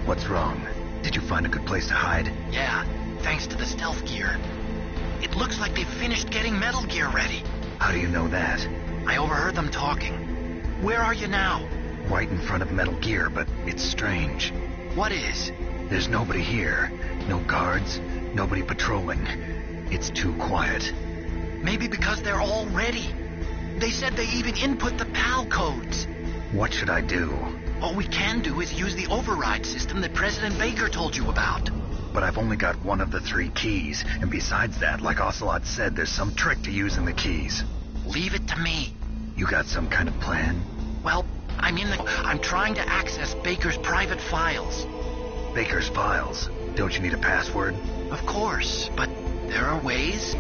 What's wrong? Did you find a good place to hide? Yeah, thanks to the stealth gear. It looks like they've finished getting Metal Gear ready. How do you know that? I overheard them talking. Where are you now? Right in front of Metal Gear, but it's strange. What is? There's nobody here. No guards, nobody patrolling. It's too quiet. Maybe because they're all ready. They said they even input the PAL codes. What should I do? All we can do is use the override system that President Baker told you about. But I've only got one of the 3 keys, and besides that, like Ocelot said, there's some trick to using the keys. Leave it to me. You got some kind of plan? Well, I'm trying to access Baker's private files. Baker's files? Don't you need a password? Of course, but there are ways.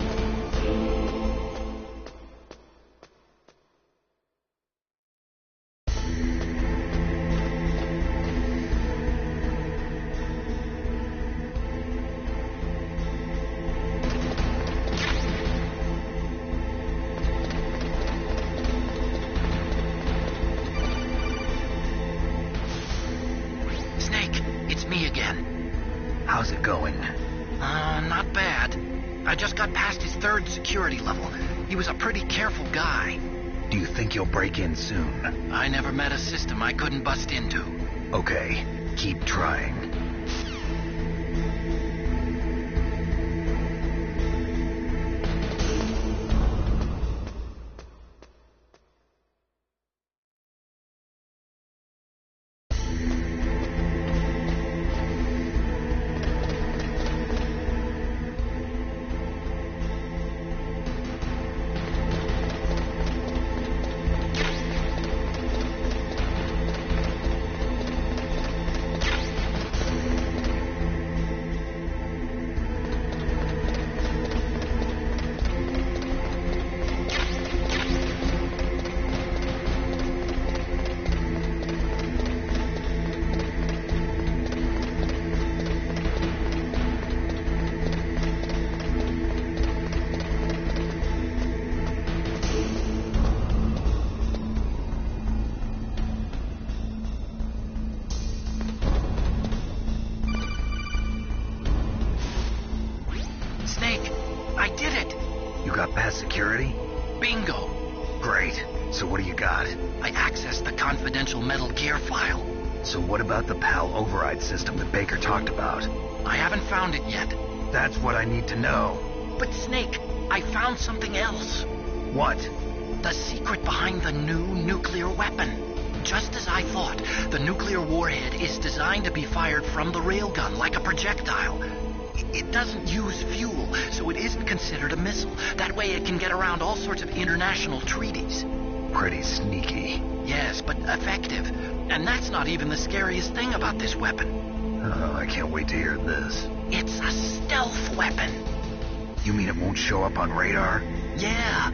How's it going? Not bad. I just got past his 3rd security level. He was a pretty careful guy. Do you think you'll break in soon? I never met a system I couldn't bust into. Okay, keep trying. Security? Bingo. Great. So what do you got? I accessed the confidential Metal Gear file. So what about the PAL override system that Baker talked about? I haven't found it yet. That's what I need to know. But Snake, I found something else. What? The secret behind the new nuclear weapon. Just as I thought, the nuclear warhead is designed to be fired from the railgun like a projectile. It doesn't use fuel, so it isn't considered a missile. That way it can get around all sorts of international treaties. Pretty sneaky. Yes, but effective. And that's not even the scariest thing about this weapon. Oh, I can't wait to hear this. It's a stealth weapon. You mean it won't show up on radar? Yeah.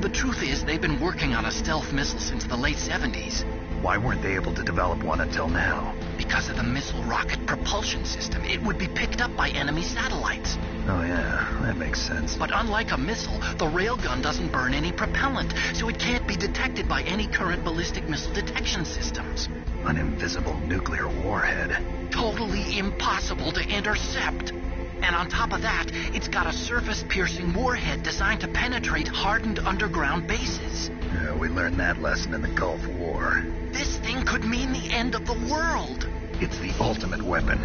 The truth is, they've been working on a stealth missile since the late 70s. Why weren't they able to develop one until now? Because of the missile rocket propulsion system. It would be picked up by enemy satellites. Oh yeah, that makes sense. But unlike a missile, the railgun doesn't burn any propellant, so it can't be detected by any current ballistic missile detection systems. An invisible nuclear warhead. Totally impossible to intercept. And on top of that, it's got a surface-piercing warhead designed to penetrate hardened underground bases. Yeah, we learned that lesson in the Gulf War. This thing could mean the end of the world. It's the ultimate weapon.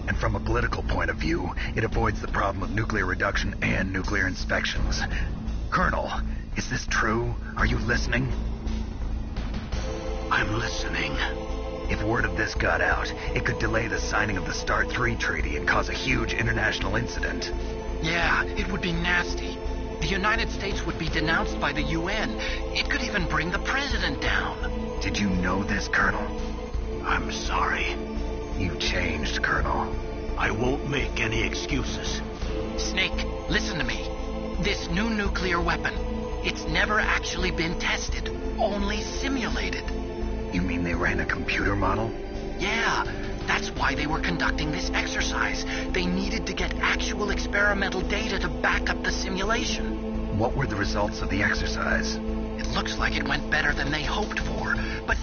And from a political point of view, it avoids the problem of nuclear reduction and nuclear inspections. Colonel, is this true? Are you listening? I'm listening. If word of this got out, it could delay the signing of the START 3 treaty and cause a huge international incident. Yeah, it would be nasty. The United States would be denounced by the UN. It could even bring the president down. Did you know this, Colonel? I'm sorry. You've changed, Colonel. I won't make any excuses. Snake, listen to me. This new nuclear weapon, it's never actually been tested, only simulated. You mean they ran a computer model? Yeah, that's why they were conducting this exercise. They needed to get actual experimental data to back up the simulation. What were the results of the exercise? It looks like it went better than they hoped for, but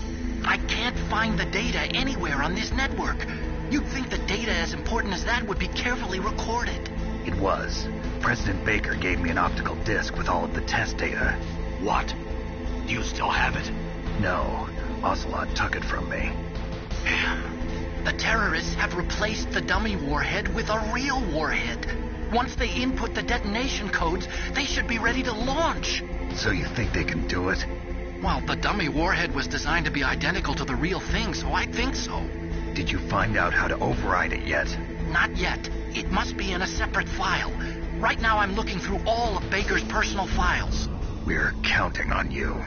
I can't find the data anywhere on this network. You'd think that data as important as that would be carefully recorded. It was. President Baker gave me an optical disc with all of the test data. What? Do you still have it? No, Ocelot took it from me. Damn. The terrorists have replaced the dummy warhead with a real warhead. Once they input the detonation codes, they should be ready to launch. So you think they can do it? Well, the dummy warhead was designed to be identical to the real thing, so I think so. Did you find out how to override it yet? Not yet. It must be in a separate file. Right now I'm looking through all of Baker's personal files. We're counting on you.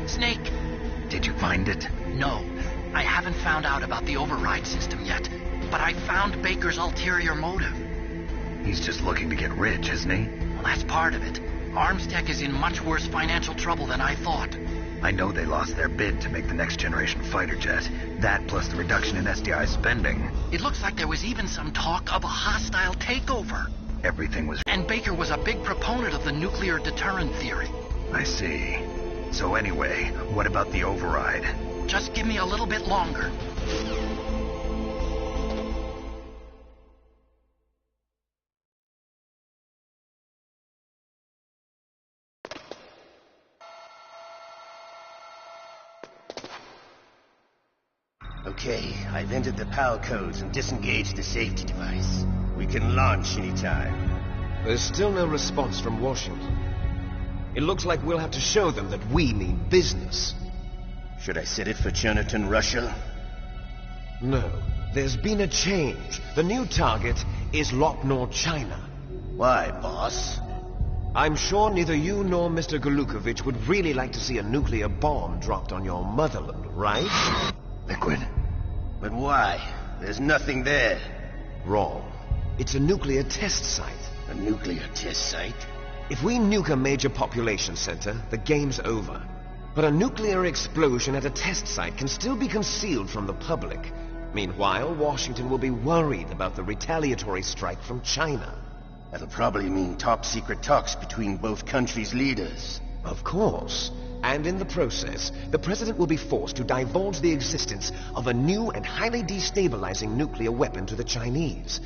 Snake. Did you find it? No, I haven't found out about the override system yet, but I found Baker's ulterior motive. He's just looking to get rich, isn't he? Well, that's part of it. Armstech is in much worse financial trouble than I thought. I know they lost their bid to make the next generation fighter jet. That plus the reduction in SDI spending. It looks like there was even some talk of a hostile takeover. Everything was... And Baker was a big proponent of the nuclear deterrent theory. I see. So anyway, what about the override? Just give me a little bit longer. Okay, I've entered the PAL codes and disengaged the safety device. We can launch anytime. There's still no response from Washington. It looks like we'll have to show them that we mean business. Should I set it for Cherniton, Russia? No. There's been a change. The new target is Lopnor, China. Why, boss? I'm sure neither you nor Mr. Golukovich would really like to see a nuclear bomb dropped on your motherland, right? Liquid? But why? There's nothing there. Wrong. It's a nuclear test site. A nuclear test site? If we nuke a major population center, the game's over. But a nuclear explosion at a test site can still be concealed from the public. Meanwhile, Washington will be worried about the retaliatory strike from China. That'll probably mean top-secret talks between both countries' leaders. Of course. And in the process, the president will be forced to divulge the existence of a new and highly destabilizing nuclear weapon to the Chinese.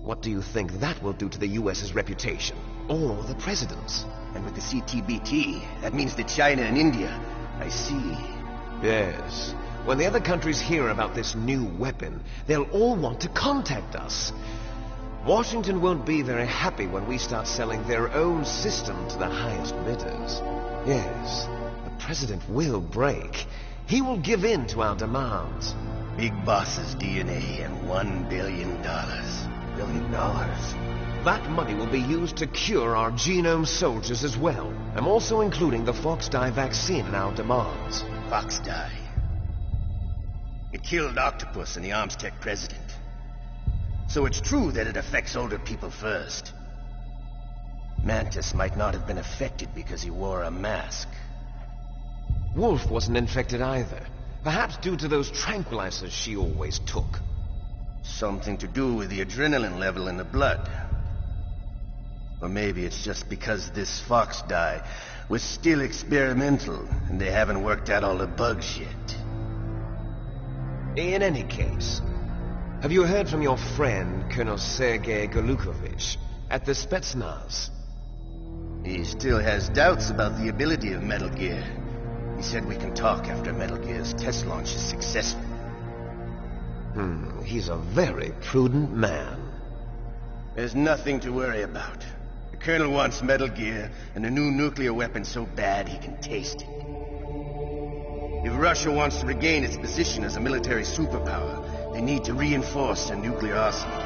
What do you think that will do to the U.S.'s reputation? Or the president's? And with the CTBT, that means that China and India. I see. Yes. When the other countries hear about this new weapon, they'll all want to contact us. Washington won't be very happy when we start selling their own system to the highest bidders. Yes, the president will break. He will give in to our demands. Big boss's DNA and $1 billion. $1 billion? That money will be used to cure our genome soldiers as well. I'm also including the Fox dye vaccine in our demands. Fox dye? It killed Octopus and the Armstech president. So it's true that it affects older people first. Mantis might not have been affected because he wore a mask. Wolf wasn't infected either. Perhaps due to those tranquilizers she always took. Something to do with the adrenaline level in the blood. Or maybe it's just because this Fox dye was still experimental and they haven't worked out all the bugs yet. In any case, Have you heard from your friend, Colonel Sergei Golukovich, at the Spetsnaz? He still has doubts about the ability of Metal Gear. He said we can talk after Metal Gear's test launch is successful. He's a very prudent man. There's nothing to worry about. The Colonel wants Metal Gear and a new nuclear weapon so bad he can taste it. If Russia wants to regain its position as a military superpower, they need to reinforce their nuclear arsenal.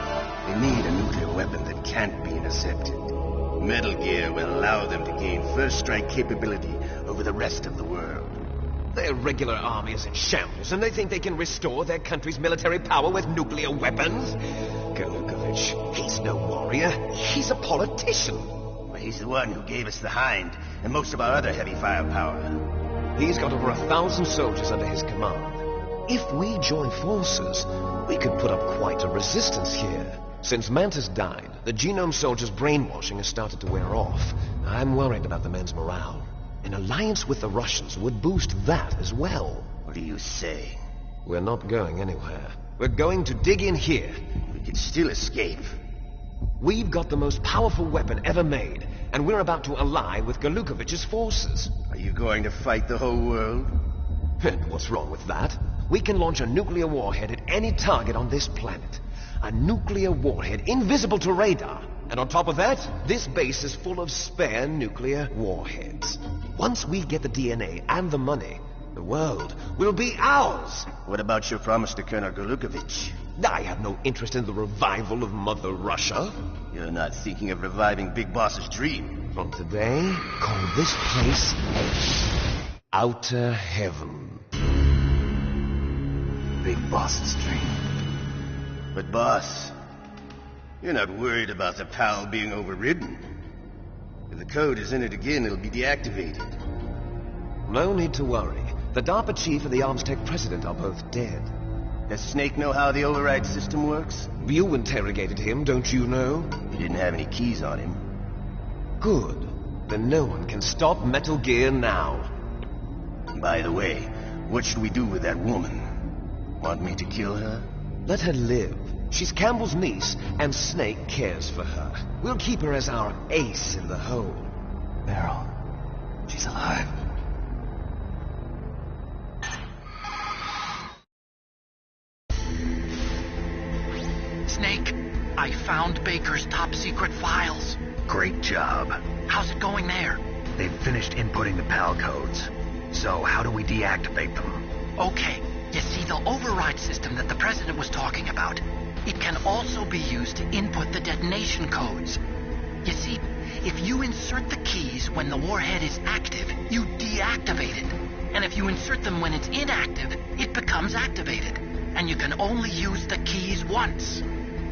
They need a nuclear weapon that can't be intercepted. Metal Gear will allow them to gain first strike capability over the rest of the world. Their regular army is in shambles, and they think they can restore their country's military power with nuclear weapons? Golukovich, he's no warrior. He's a politician. Well, he's the one who gave us the Hind and most of our other heavy firepower. He's got over 1,000 soldiers under his command. If we join forces, we could put up quite a resistance here. Since Mantis died, the Genome Soldiers' brainwashing has started to wear off. I'm worried about the men's morale. An alliance with the Russians would boost that as well. What do you say? We're not going anywhere. We're going to dig in here. We could still escape. We've got the most powerful weapon ever made, and we're about to ally with Golukovich's forces. Are you going to fight the whole world? And what's wrong with that? We can launch a nuclear warhead at any target on this planet. A nuclear warhead invisible to radar. And on top of that, this base is full of spare nuclear warheads. Once we get the DNA and the money, the world will be ours. What about your promise to Colonel Golukovich? I have no interest in the revival of Mother Russia. You're not thinking of reviving Big Boss's dream. From today, call this place Outer Heaven. Big Boss's dream. But boss, you're not worried about the PAL being overridden. If the code is in it again, it'll be deactivated. No need to worry. The DARPA chief and the ArmsTech president are both dead. Does Snake know how the override system works? You interrogated him, don't you know? He didn't have any keys on him. Good. Then no one can stop Metal Gear now. By the way, what should we do with that woman? Want me to kill her? Let her live. She's Campbell's niece, and Snake cares for her. We'll keep her as our ace in the hole. Meryl, she's alive. Snake, I found Baker's top-secret files. Great job. How's it going there? They've finished inputting the PAL codes. So how do we deactivate them? Okay, you see the override system that the President was talking about? It can also be used to input the detonation codes. You see, if you insert the keys when the warhead is active, you deactivate it. And if you insert them when it's inactive, it becomes activated. And you can only use the keys once.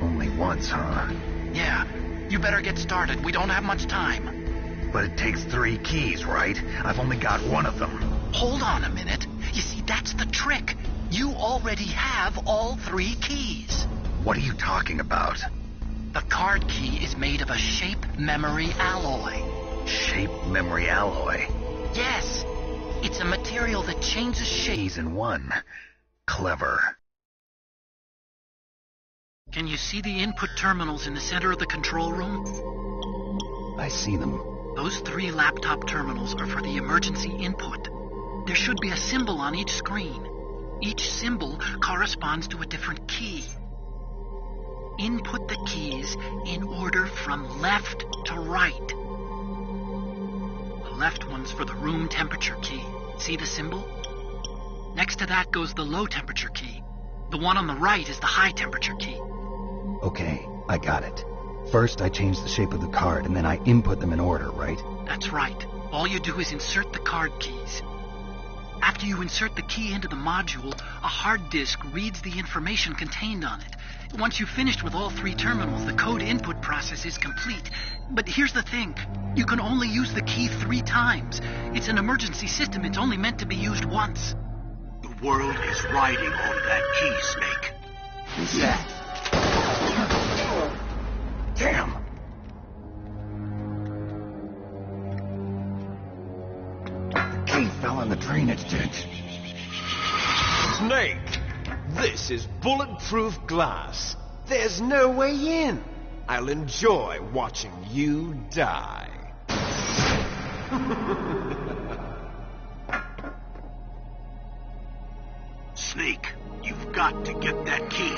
Only once, huh? Yeah, you better get started. We don't have much time. But it takes 3 keys, right? I've only got one of them. Hold on a minute. You see, that's the trick. You already have all 3 keys. What are you talking about? The card key is made of a shape memory alloy. Shape memory alloy? Yes. It's a material that changes shape. Keys in one. Clever. Can you see the input terminals in the center of the control room? I see them. Those 3 laptop terminals are for the emergency input. There should be a symbol on each screen. Each symbol corresponds to a different key. Input the keys in order from left to right. The left one's for the room temperature key. See the symbol? Next to that goes the low temperature key. The one on the right is the high temperature key. Okay, I got it. First, I change the shape of the card, and then I input them in order, right? That's right. All you do is insert the card keys. After you insert the key into the module, a hard disk reads the information contained on it. Once you've finished with all 3 terminals, the code input process is complete. But here's the thing. You can only use the key 3 times. It's an emergency system. It's only meant to be used once. The world is riding on that key, Snake. Who's that? Damn! The key fell in the drainage ditch. Snake! This is bulletproof glass. There's no way in. I'll enjoy watching you die. Snake, you've got to get that key.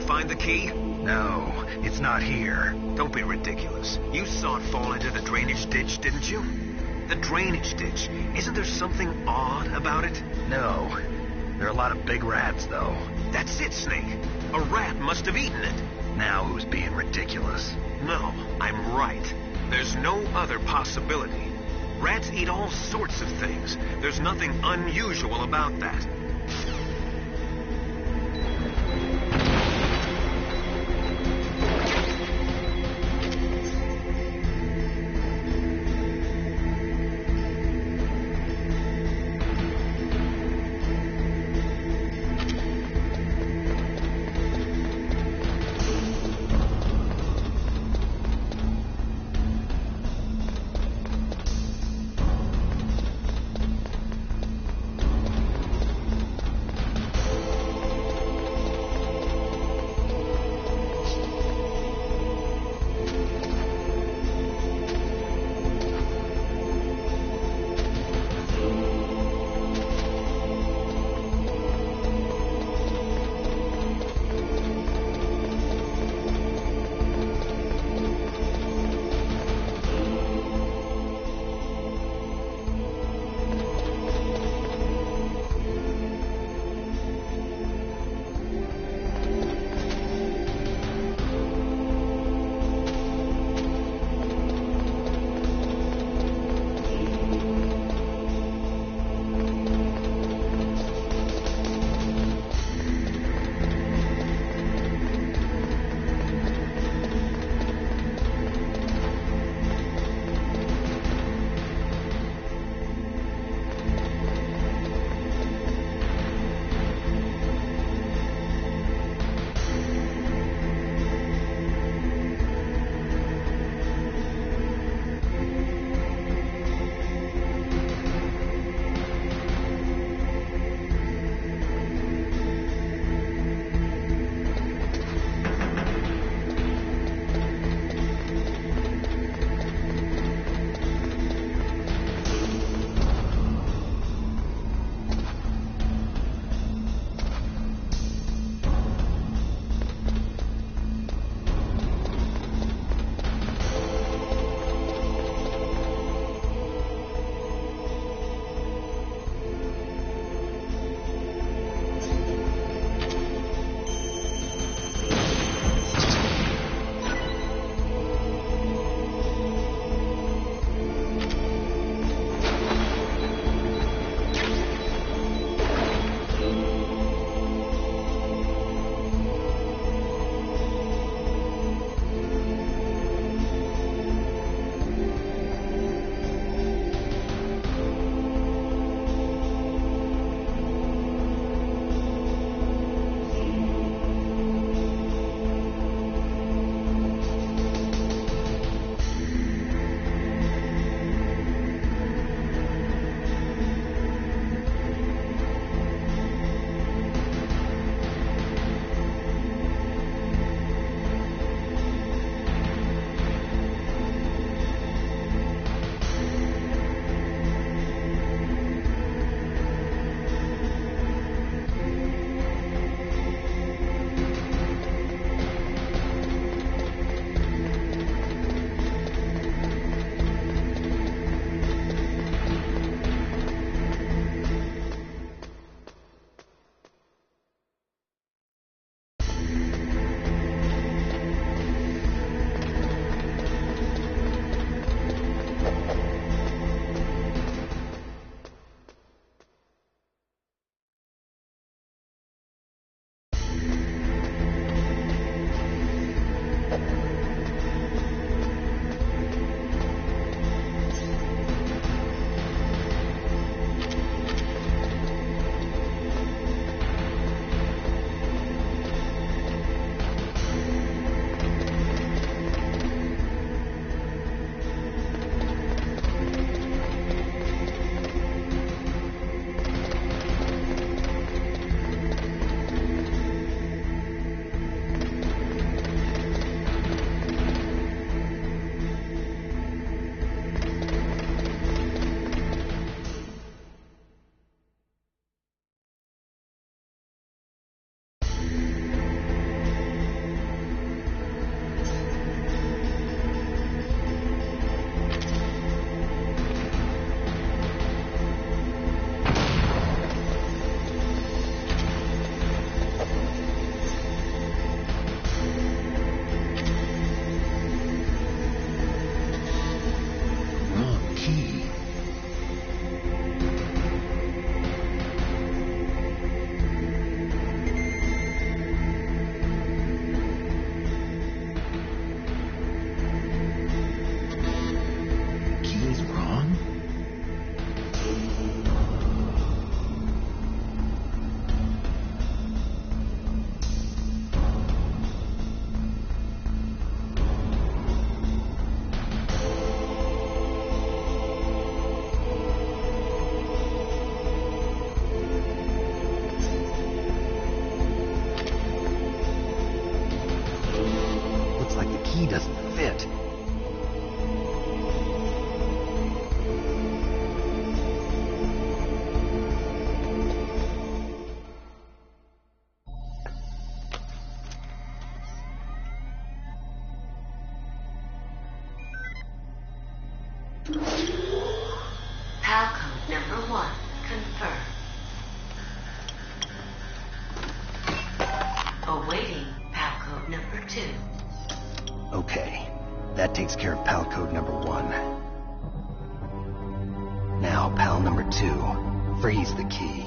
Find the key? No, it's not here. Don't be ridiculous. You saw it fall into the drainage ditch, didn't you? The drainage ditch. Isn't there something odd about it? No. There are a lot of big rats, though. That's it, Snake. A rat must have eaten it. Now who's being ridiculous? No, I'm right. There's no other possibility. Rats eat all sorts of things. There's nothing unusual about that. fit. PAL code number 1 confirmed. Awaiting PAL code number 2. Okay, that takes care of PAL code number 1. Now, PAL number 2. Freeze the key.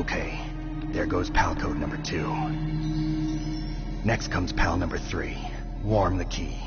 Okay, there goes pal code number 2. Next comes pal number 3. Warm the key.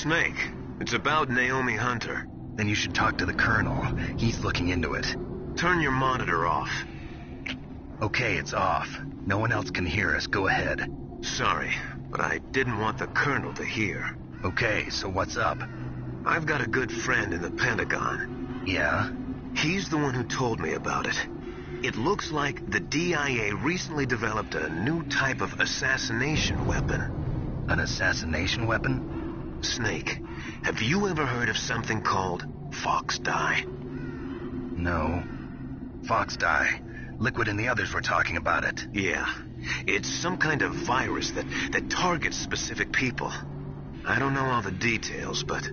Snake, it's about Naomi Hunter. Then you should talk to the Colonel. He's looking into it. Turn your monitor off. Okay, it's off. No one else can hear us. Go ahead. Sorry, but I didn't want the Colonel to hear. Okay, so what's up? I've got a good friend in the Pentagon. Yeah? He's the one who told me about it. It looks like the DIA recently developed a new type of assassination weapon. An assassination weapon? Snake, have you ever heard of something called Fox Dye? No. Fox Dye. Liquid and the others were talking about it. Yeah. It's some kind of virus that targets specific people. I don't know all the details, but...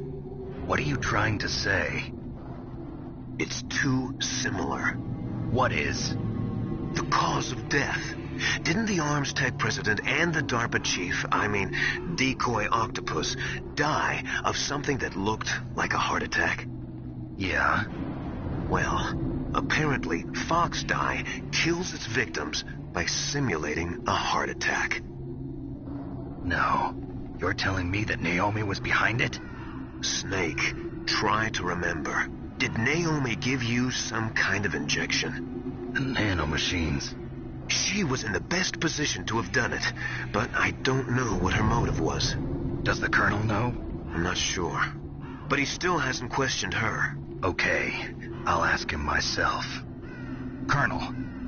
What are you trying to say? It's too similar. What is? The cause of death. Didn't the Arms Tech president and the DARPA chief, Decoy Octopus, die of something that looked like a heart attack? Yeah? Well, apparently Fox Dye kills its victims by simulating a heart attack. No. You're telling me that Naomi was behind it? Snake, try to remember. Did Naomi give you some kind of injection? The nanomachines. She was in the best position to have done it, but I don't know what her motive was. Does the Colonel know? I'm not sure. but he still hasn't questioned her. Okay, I'll ask him myself. Colonel,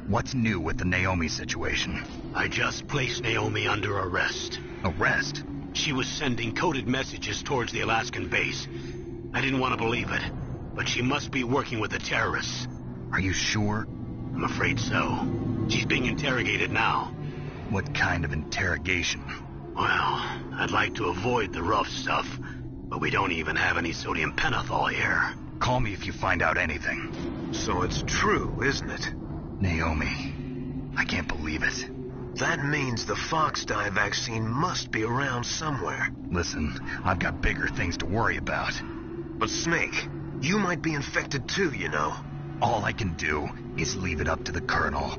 what's new with the Naomi situation? I just placed Naomi under arrest. Arrest? She was sending coded messages towards the Alaskan base. I didn't want to believe it, but she must be working with the terrorists. Are you sure? I'm afraid so. She's being interrogated now. What kind of interrogation? Well, I'd like to avoid the rough stuff, but we don't even have any sodium pentothal here. Call me if you find out anything. So it's true, isn't it? Naomi, I can't believe it. That means the fox dye vaccine must be around somewhere. Listen, I've got bigger things to worry about. But Snake, you might be infected too, you know. All I can do is leave it up to the Colonel.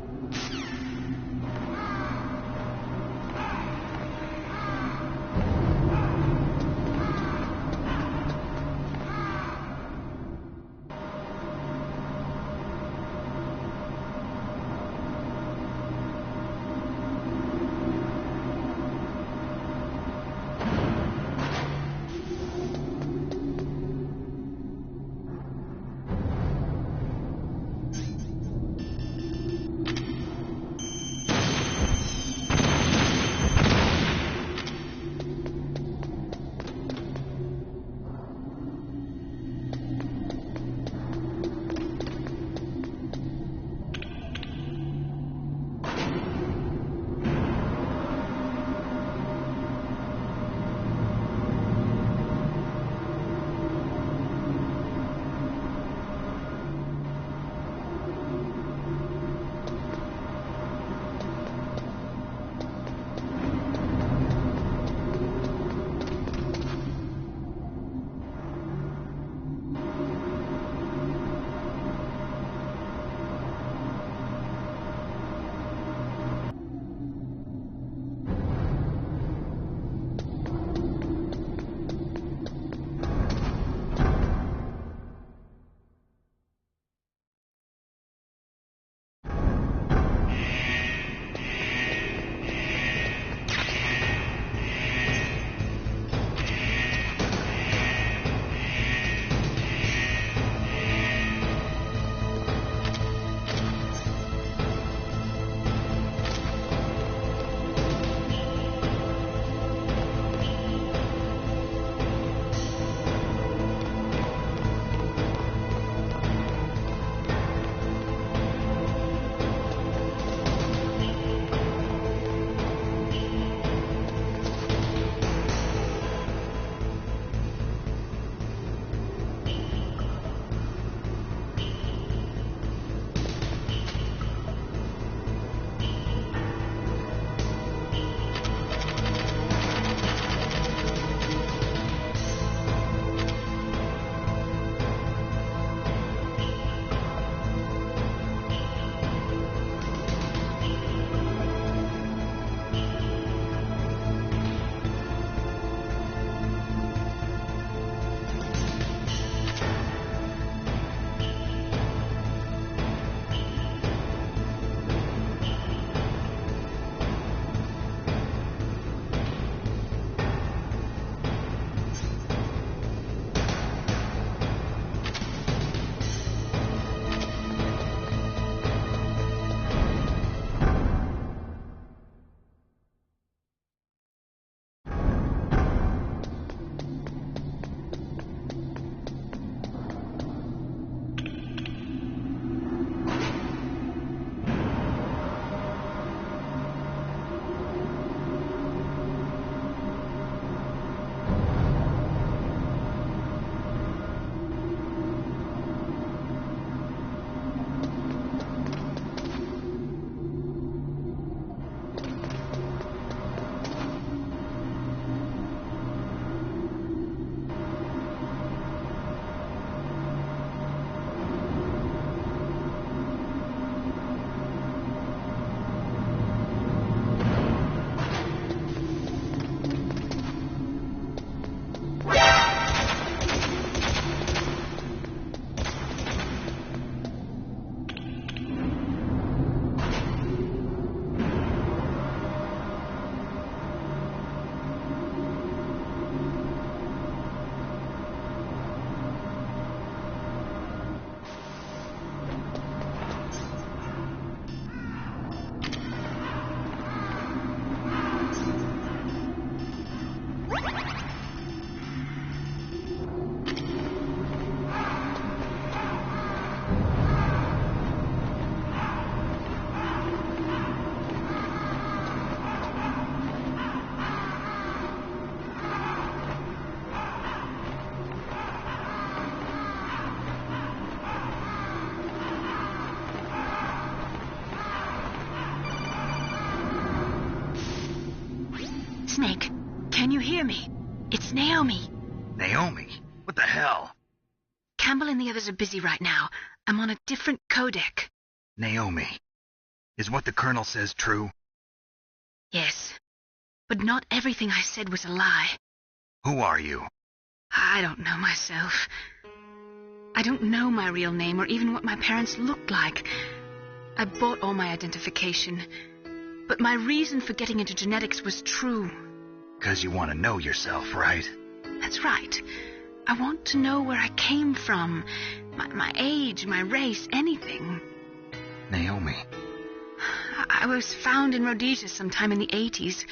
Snake, can you hear me? It's Naomi. Naomi? What the hell? Campbell and the others are busy right now. I'm on a different codec. Naomi, is what the Colonel says true? Yes, but not everything I said was a lie. Who are you? I don't know myself. I don't know my real name or even what my parents looked like. I bought all my identification. But my reason for getting into genetics was true. 'Cause you want to know yourself, right? That's right. I want to know where I came from. My age, my race, anything. Naomi. I was found in Rhodesia sometime in the 80s.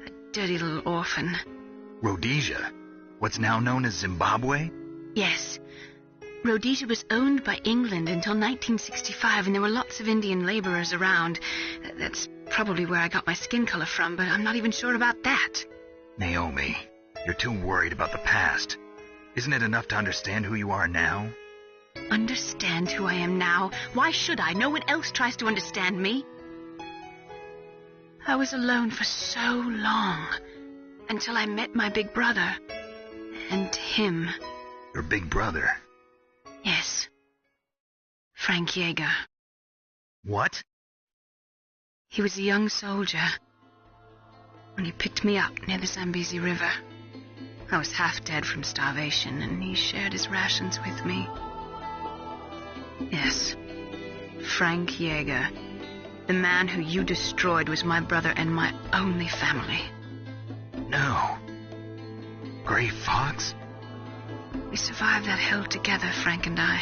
A dirty little orphan. Rhodesia? What's now known as Zimbabwe? Yes. Rhodesia was owned by England until 1965, and there were lots of Indian laborers around. That's probably where I got my skin color from, but I'm not even sure about that. Naomi, you're too worried about the past. Isn't it enough to understand who you are now? Understand who I am now? Why should I? No one else tries to understand me. I was alone for so long, until I met my big brother. And him. Your big brother? Yes. Frank Yeager. What? He was a young soldier when he picked me up near the Zambezi River. I was half dead from starvation, and he shared his rations with me. Yes, Frank Yeager. The man who you destroyed was my brother and my only family. No. Gray Fox? We survived that hell together, Frank and I.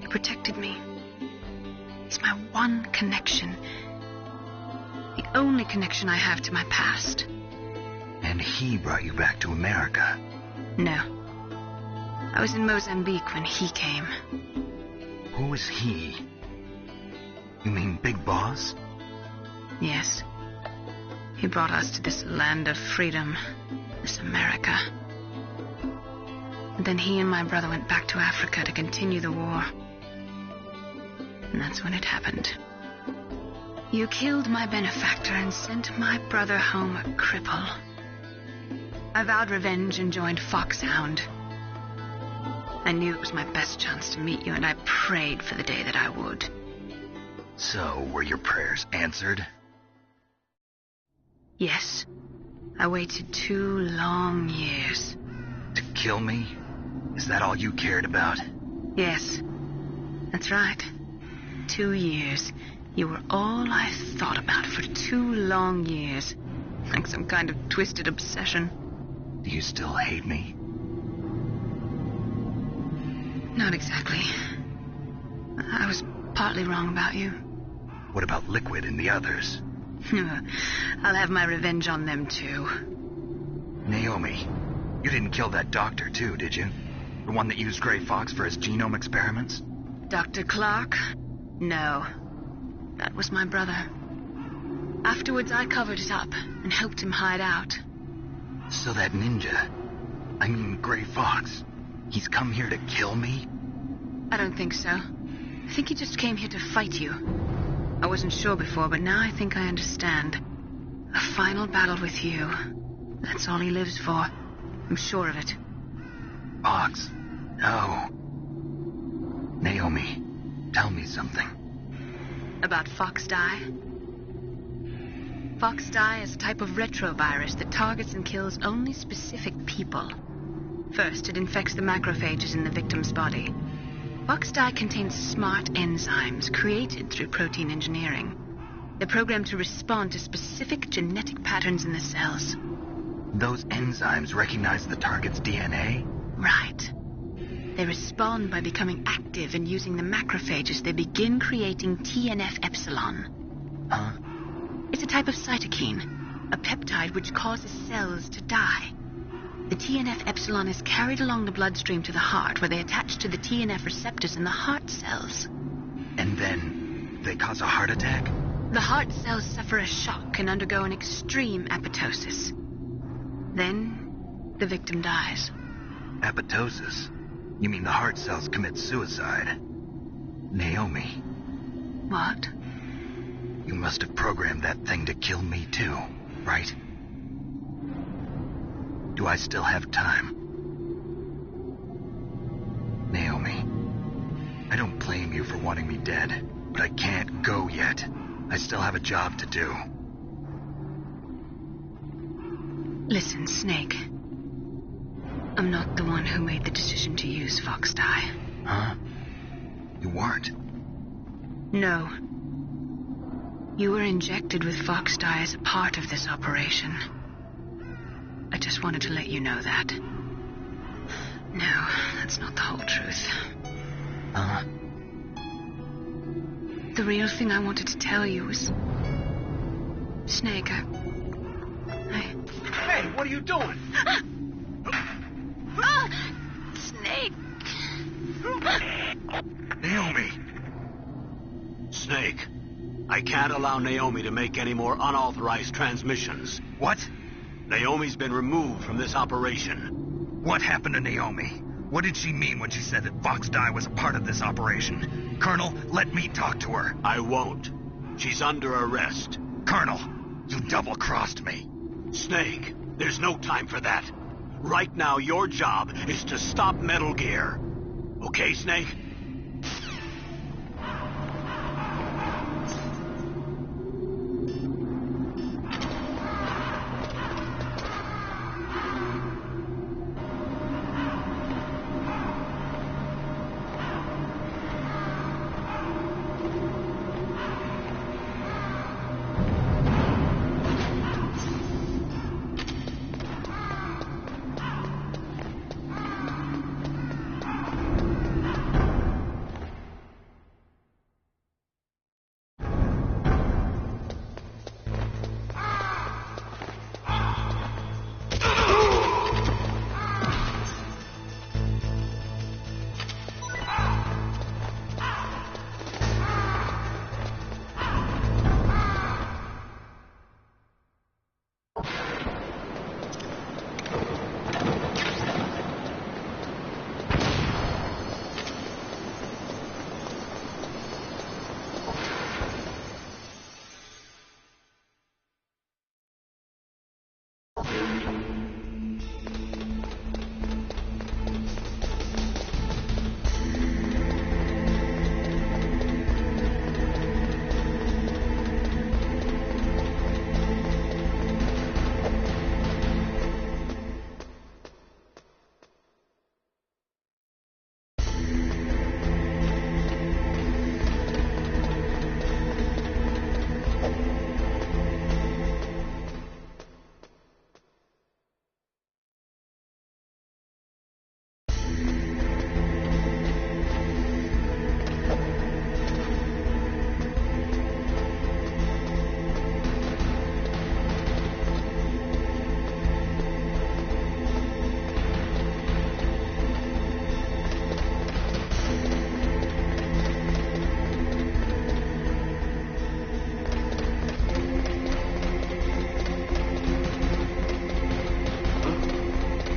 He protected me. He's my one connection. The only connection I have to my past. And he brought you back to America? No. I was in Mozambique when he came. Who is he? You mean Big Boss? Yes. He brought us to this land of freedom, this America. And then he and my brother went back to Africa to continue the war. And that's when it happened. You killed my benefactor and sent my brother home a cripple. I vowed revenge and joined Foxhound. I knew it was my best chance to meet you, and I prayed for the day that I would. So, were your prayers answered? Yes. I waited 2 long years. To kill me? Is that all you cared about? Yes. That's right. 2 years. You were all I thought about for 2 long years. Like some kind of twisted obsession. Do you still hate me? Not exactly. I was partly wrong about you. What about Liquid and the others? I'll have my revenge on them, too. Naomi, you didn't kill that doctor, too, did you? The one that used Gray Fox for his genome experiments? Dr. Clark? No. That was my brother. Afterwards, I covered it up and helped him hide out. So that ninja, I mean Gray Fox, he's come here to kill me? I don't think so. I think he just came here to fight you. I wasn't sure before, but now I think I understand. A final battle with you. That's all he lives for. I'm sure of it. Fox? No. Naomi, tell me something. About Fox-Die? Fox-Die is a type of retrovirus that targets and kills only specific people. First, it infects the macrophages in the victim's body. Fox-Die contains smart enzymes created through protein engineering. They're programmed to respond to specific genetic patterns in the cells. Those enzymes recognize the target's DNA? Right. They respond by becoming active and using the macrophages. They begin creating TNF-epsilon. Huh? It's a type of cytokine, a peptide which causes cells to die. The TNF-epsilon is carried along the bloodstream to the heart, where they attach to the TNF receptors in the heart cells. And then they cause a heart attack? The heart cells suffer a shock and undergo an extreme apoptosis. Then the victim dies. Apoptosis? You mean the heart cells commit suicide? Naomi. What? You must have programmed that thing to kill me too, right? Do I still have time? Naomi, I don't blame you for wanting me dead, but I can't go yet. I still have a job to do. Listen, Snake. I'm not the one who made the decision to use Fox Dye. Huh? You weren't? No. You were injected with Fox Dye as a part of this operation. I just wanted to let you know that. No, that's not the whole truth. The real thing I wanted to tell you was... Snake, Hey, what are you doing? Snake! Naomi! Snake, I can't allow Naomi to make any more unauthorized transmissions. What? Naomi's been removed from this operation. What happened to Naomi? What did she mean when she said that Fox Dye was a part of this operation? Colonel, let me talk to her. I won't. She's under arrest. Colonel, you double-crossed me. Snake, there's no time for that. Right now, your job is to stop Metal Gear. Okay, Snake?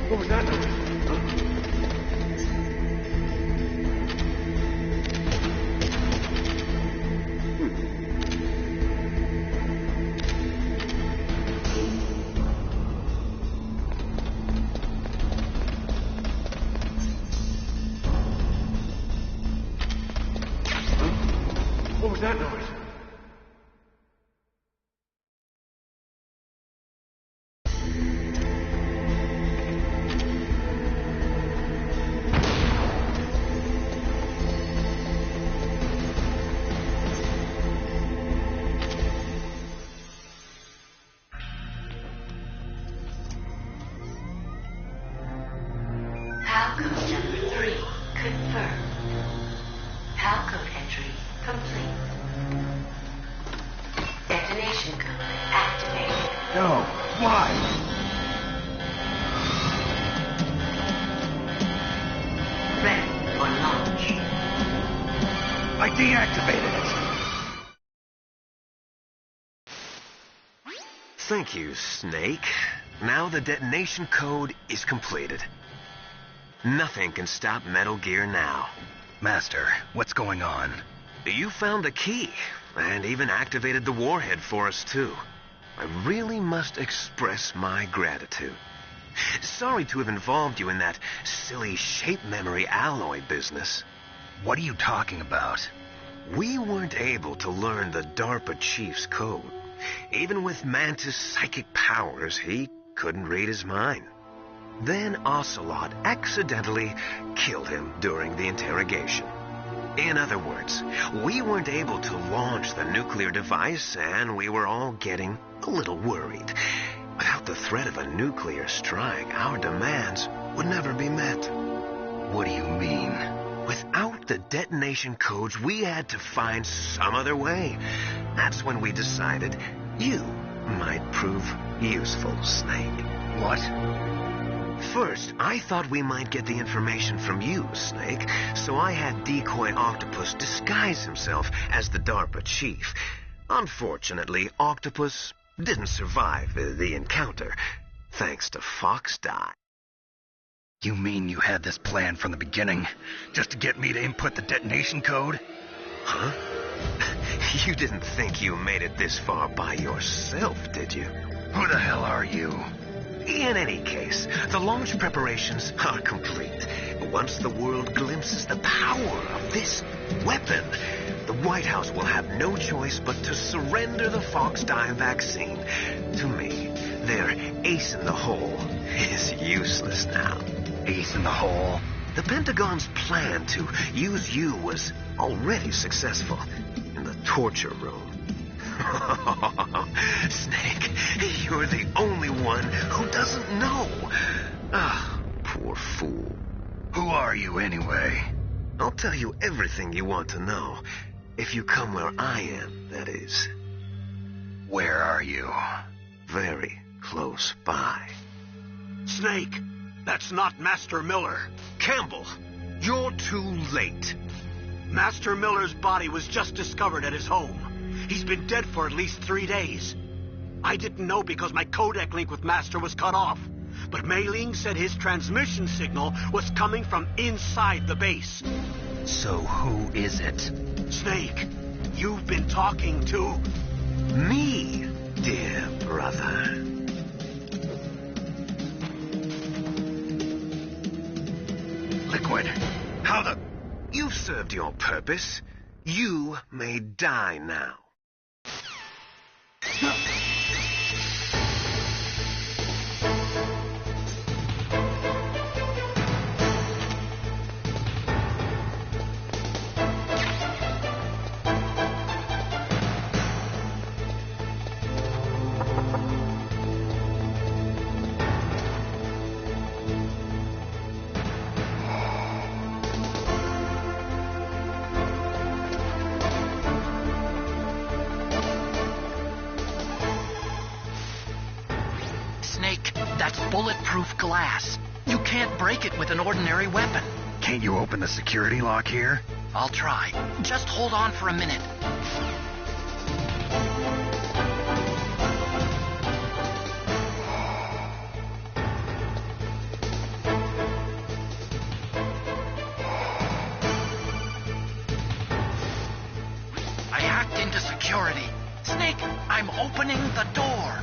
What was that noise? What was that noise? Palcode number 3 confirmed. Palcode entry complete. Detonation code activated. No, why? Ready for launch. I deactivated it. Thank you, Snake. Now the detonation code is completed. Nothing can stop Metal Gear now. Master, what's going on? You found the key, and even activated the warhead for us, too. I really must express my gratitude. Sorry to have involved you in that silly shape memory alloy business. What are you talking about? We weren't able to learn the DARPA chief's code. Even with Mantis' psychic powers, he couldn't read his mind. Then Ocelot accidentally killed him during the interrogation. In other words, we weren't able to launch the nuclear device, and we were all getting a little worried. Without the threat of a nuclear strike, our demands would never be met. What do you mean? Without the detonation codes, we had to find some other way. That's when we decided you might prove useful, Snake. What? First, I thought we might get the information from you, Snake, so I had Decoy Octopus disguise himself as the DARPA chief. Unfortunately, Octopus didn't survive the encounter, thanks to Fox Die. You mean you had this plan from the beginning, just to get me to input the detonation code? Huh? You didn't think you made it this far by yourself, did you? Who the hell are you? In any case, the launch preparations are complete. Once the world glimpses the power of this weapon, the White House will have no choice but to surrender the Fox Die vaccine. To me, their ace in the hole is useless now. Ace in the hole? The Pentagon's plan to use you was already successful in the torture room. Snake, you're the only one who doesn't know. Ah, poor fool. Who are you anyway? I'll tell you everything you want to know. If you come where I am, that is. Where are you? Very close by. Snake, that's not Master Miller. Campbell, you're too late. Master Miller's body was just discovered at his home. He's been dead for at least 3 days. I didn't know because my codec link with Master was cut off. But Mei Ling said his transmission signal was coming from inside the base. So who is it? Snake, you've been talking to... Me, dear brother. Liquid, how the... You've served your purpose. You may die now. That's bulletproof glass. You can't break it with an ordinary weapon. Can't you open the security lock here? I'll try. Just hold on for a minute. I hacked into security. Snake, I'm opening the door.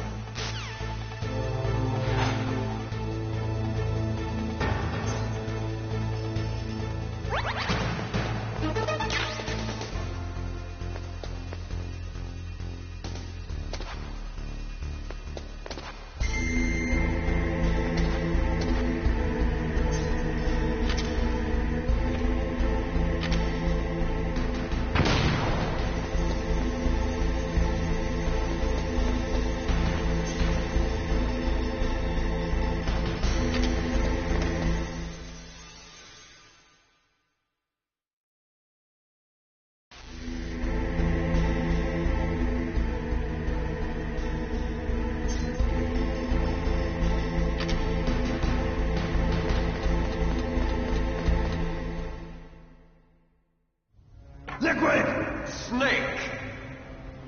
Liquid! Snake!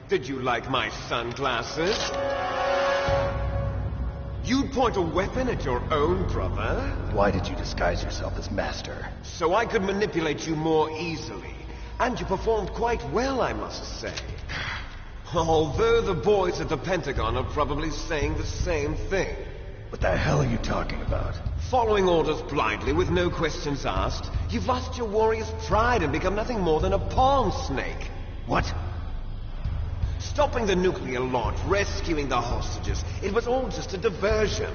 Did you like my sunglasses? You'd point a weapon at your own brother? Why did you disguise yourself as Master? So I could manipulate you more easily. And you performed quite well, I must say. Although the boys at the Pentagon are probably saying the same thing. What the hell are you talking about? Following orders blindly with no questions asked, you've lost your warrior's pride and become nothing more than a pawn snake. What? Stopping the nuclear launch, rescuing the hostages, it was all just a diversion.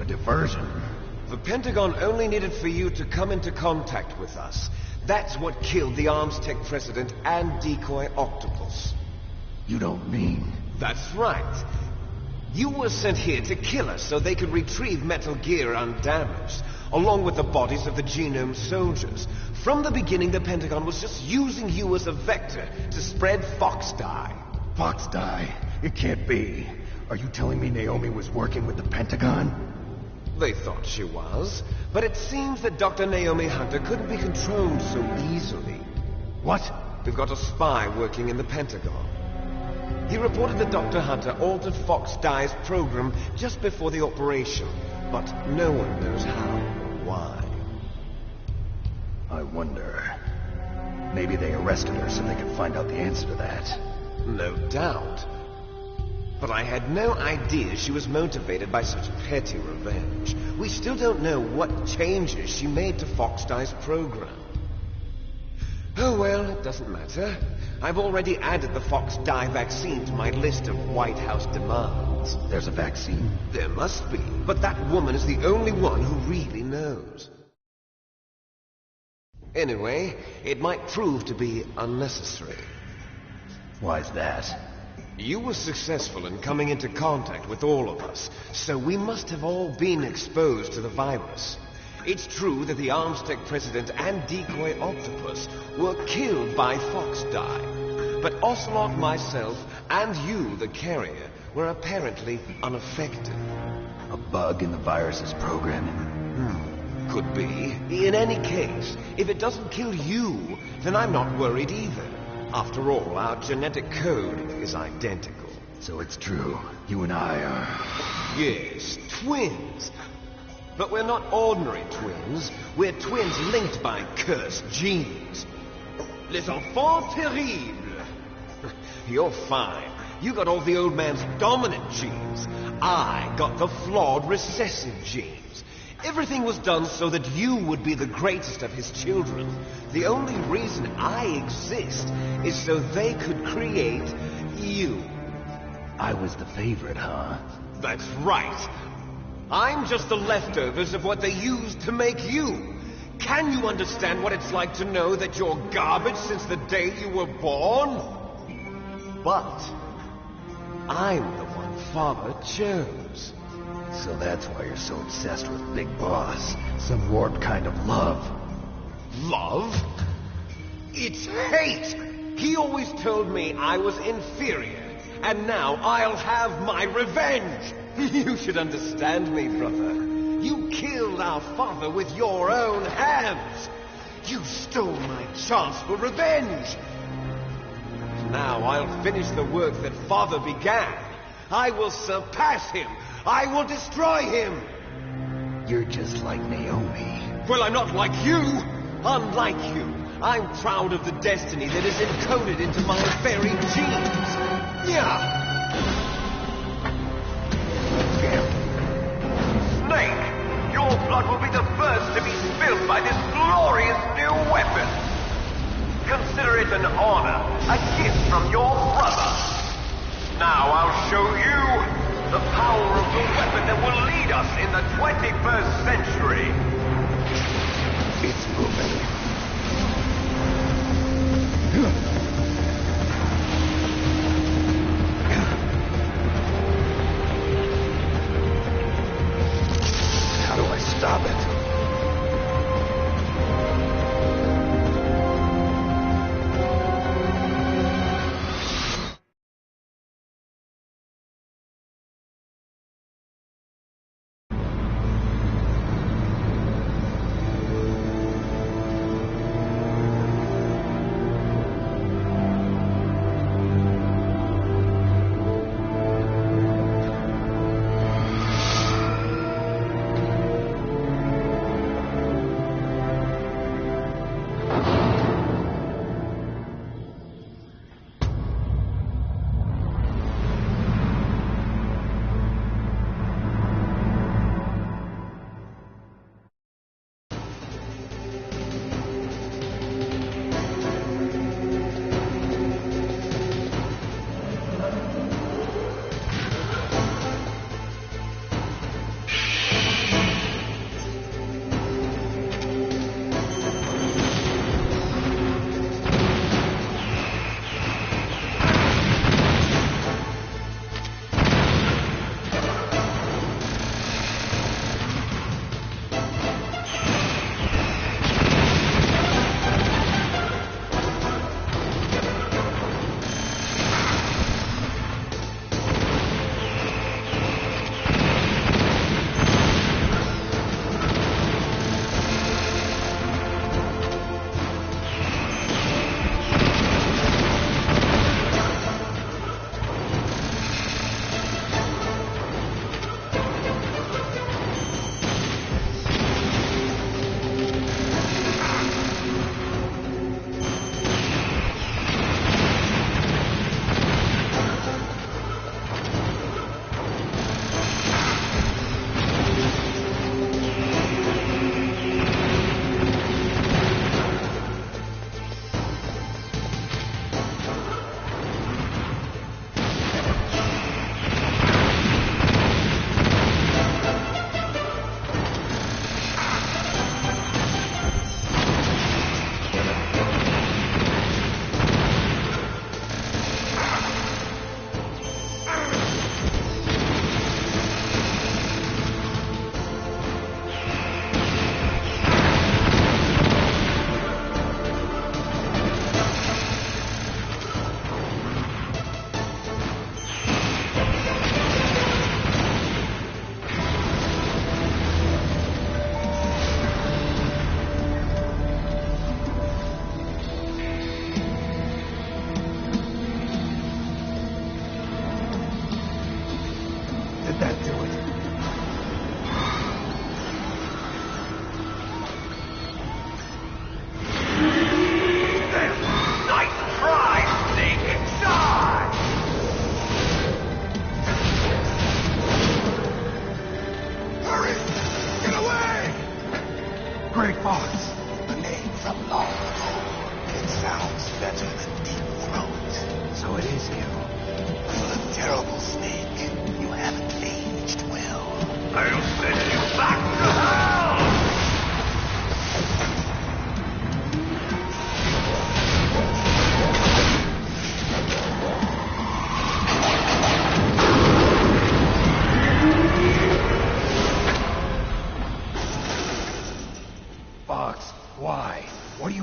A diversion? The Pentagon only needed for you to come into contact with us. That's what killed the Arms Tech president and decoy octopus. You don't mean... That's right. You were sent here to kill us so they could retrieve Metal Gear undamaged, along with the bodies of the Genome soldiers. From the beginning, the Pentagon was just using you as a vector to spread Fox dye. Fox dye? It can't be. Are you telling me Naomi was working with the Pentagon? They thought she was, but it seems that Dr. Naomi Hunter couldn't be controlled so easily. What? We've got a spy working in the Pentagon. He reported that Dr. Hunter altered Fox Dye's program just before the operation, but no one knows how or why. I wonder... Maybe they arrested her so they could find out the answer to that. No doubt. But I had no idea she was motivated by such petty revenge. We still don't know what changes she made to Fox Dye's program. Oh well, it doesn't matter. I've already added the Fox Dye vaccine to my list of White House demands. There's a vaccine? There must be, but that woman is the only one who really knows. Anyway, it might prove to be unnecessary. Why's that? You were successful in coming into contact with all of us, so we must have all been exposed to the virus. It's true that the Arms Tech president and decoy octopus were killed by Fox Dye, but Ocelot, myself, and you, the carrier, were apparently unaffected. A bug in the virus's programming? Could be. In any case, if it doesn't kill you, then I'm not worried either. After all, our genetic code is identical. So it's true. You and I are... Yes, twins. But we're not ordinary twins. We're twins linked by cursed genes. Les enfants terribles. You're fine. You got all the old man's dominant genes. I got the flawed recessive genes. Everything was done so that you would be the greatest of his children. The only reason I exist is so they could create you. I was the favorite, huh? That's right. I'm just the leftovers of what they used to make you. Can you understand what it's like to know that you're garbage since the day you were born? But I'm the one Father chose. So that's why you're so obsessed with Big Boss. Some warped kind of love. Love? It's hate! He always told me I was inferior, and now I'll have my revenge! You should understand me, brother. You killed our father with your own hands! You stole my chance for revenge! Now I'll finish the work that Father began. I will surpass him! I will destroy him! You're just like Naomi. Well, I'm not like you! Unlike you, I'm proud of the destiny that is encoded into my very genes! Yeah! Snake! Your blood will be the first to be spilled by this glorious new weapon! Consider it an honor, a gift from your brother! Now I'll show you the power of the weapon that will lead us in the 21st century. It's moving. How do I stop it?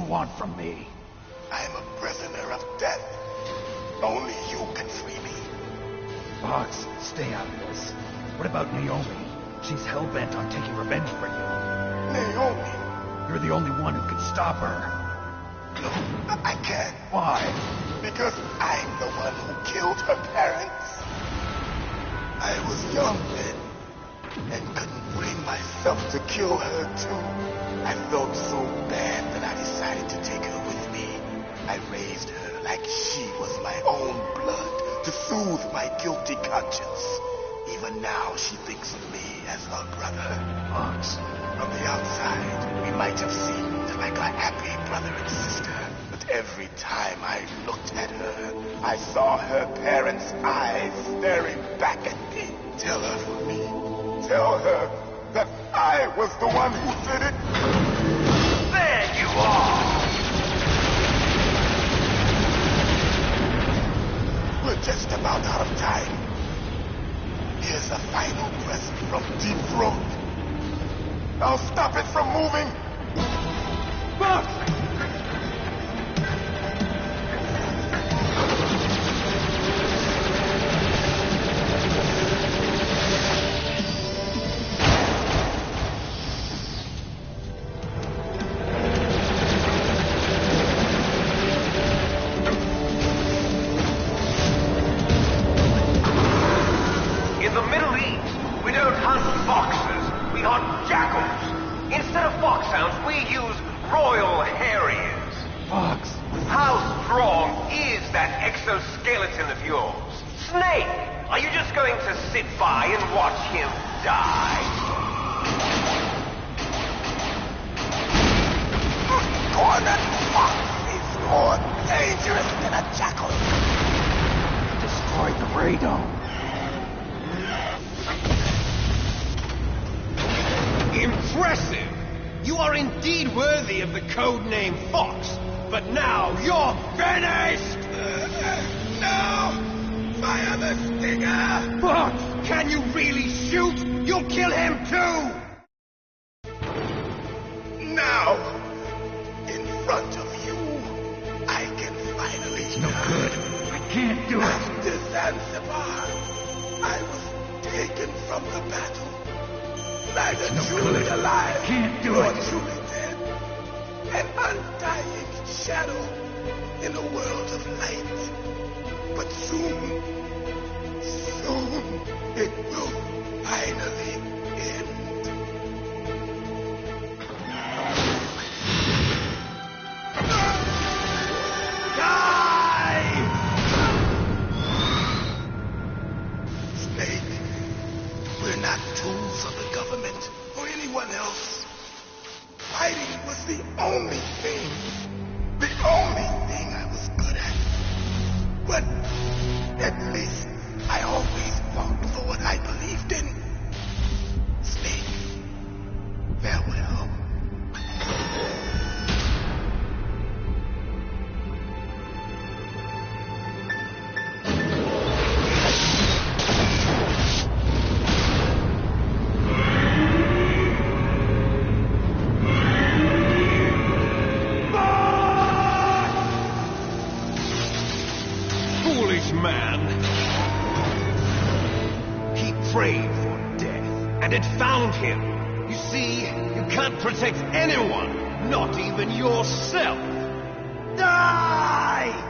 want from me? I'm a prisoner of death. Only you can free me. Fox, stay out of this. What about Naomi? She's hell-bent on taking revenge for you. Naomi? You're the only one who can stop her. No, I can't. Why? Because I'm the one who killed her parents. I was young then, and couldn't bring myself to kill her too. I felt so bad that I decided to take her with me. I raised her like she was my own blood to soothe my guilty conscience. Even now, she thinks of me as her brother. Fox. From the outside, we might have seemed like a happy brother and sister. But every time I looked at her, I saw her parents' eyes staring back at me. Tell her for me. Tell her that I was the one who did it. There you are! We're just about out of time. Here's a final present from Deep Throat. I'll stop it from moving. Fuck! In the Middle East, we don't hunt foxes, we hunt jackals. Instead of foxhounds, we use Royal Harriers. Fox. How strong is that exoskeleton of yours? Snake, are you just going to sit by and watch him die? That fox is more dangerous than a jackal. Destroyed the radome. Impressive! You are indeed worthy of the code name Fox, but now you're finished! No! Fire the stinger! Fox, can you really shoot? You'll kill him too! Now, in front of you, I can finally... No good. I can't do it. After Zanzibar, I was taken from the battle. Neither No truly good. alive, Can't do nor it. truly dead. An undying shadow in a world of light. But soon, it will finally end. Die! Snake, we're not tools of the government or anyone else. Fighting was the only thing I was good at. But at least I always fought for what I believed in. Snake, farewell. Foolish man. He prayed for death, and it found him. You see, you can't protect anyone, not even yourself. Die!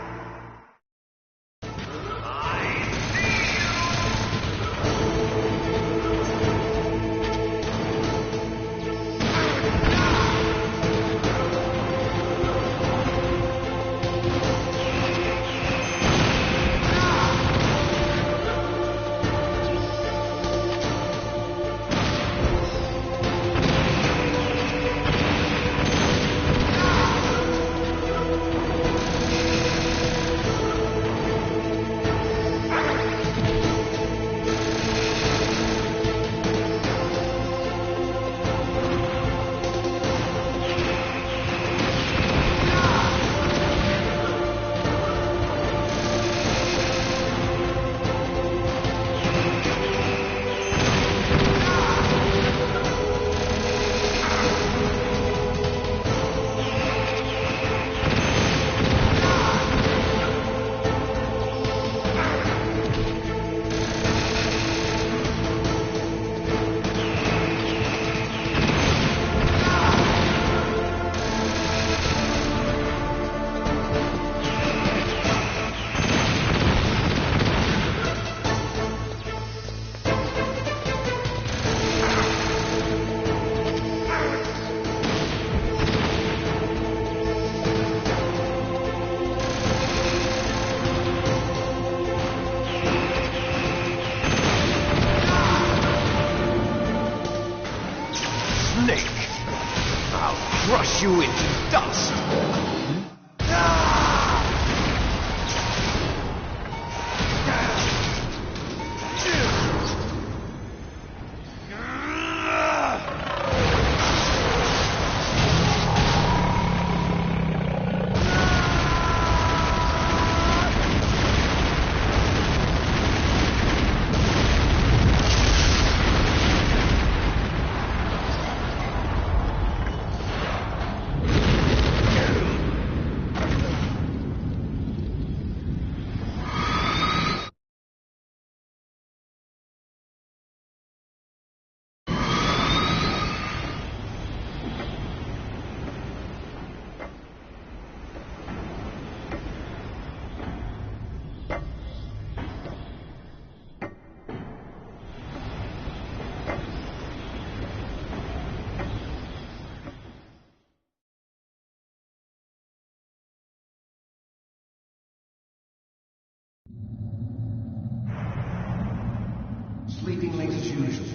sleeping late as usual.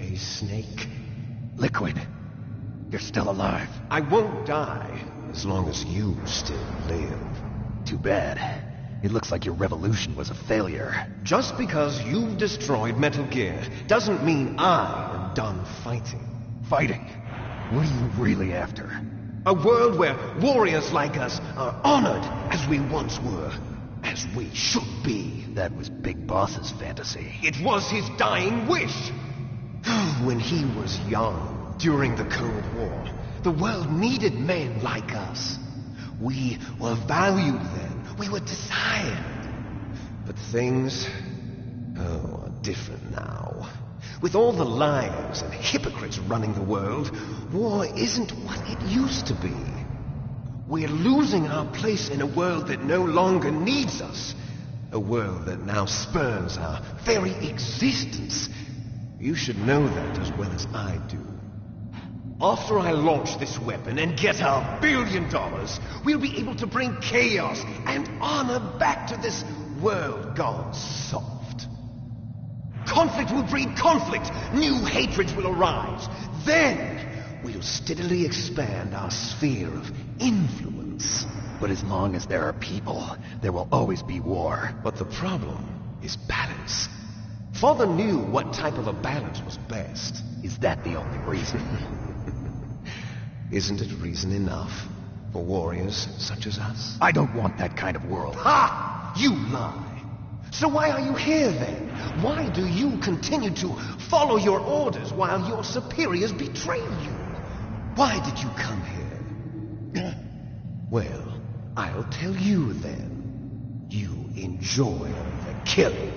A snake. Liquid, you're still alive. I won't die as long as you still live. Too bad. It looks like your revolution was a failure. Just because you've destroyed Metal Gear doesn't mean I am done fighting. Fighting? What are you really after? A world where warriors like us are honored as we once were. As we should be. That was Big Boss's fantasy. It was his dying wish. When he was young, during the Cold War, the world needed men like us. We were valued then. We were desired. But things, are different now. With all the liars and hypocrites running the world, war isn't what it used to be. We're losing our place in a world that no longer needs us. A world that now spurns our very existence. You should know that as well as I do. After I launch this weapon and get our $1 billion, we'll be able to bring chaos and honor back to this world gone soft. Conflict will breed conflict. New hatreds will arise. Then we'll steadily expand our sphere of influence. But as long as there are people, there will always be war. But the problem is balance. Father knew what type of a balance was best. Is that the only reason? Isn't it reason enough for warriors such as us? I don't want that kind of world. Ha! You lie. So why are you here then? Why do you continue to follow your orders while your superiors betray you? Why did you come here? Well, I'll tell you then. You enjoy the killing.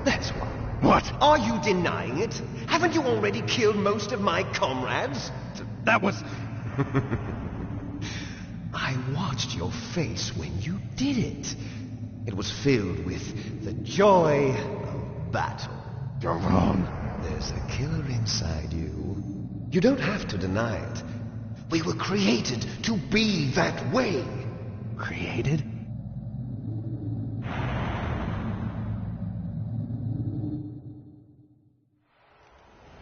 That's why. What? Are you denying it? Haven't you already killed most of my comrades? That was... I watched your face when you did it. It was filled with the joy of battle. You're wrong. There's a killer inside you. You don't have to deny it. We were created to be that way. Created?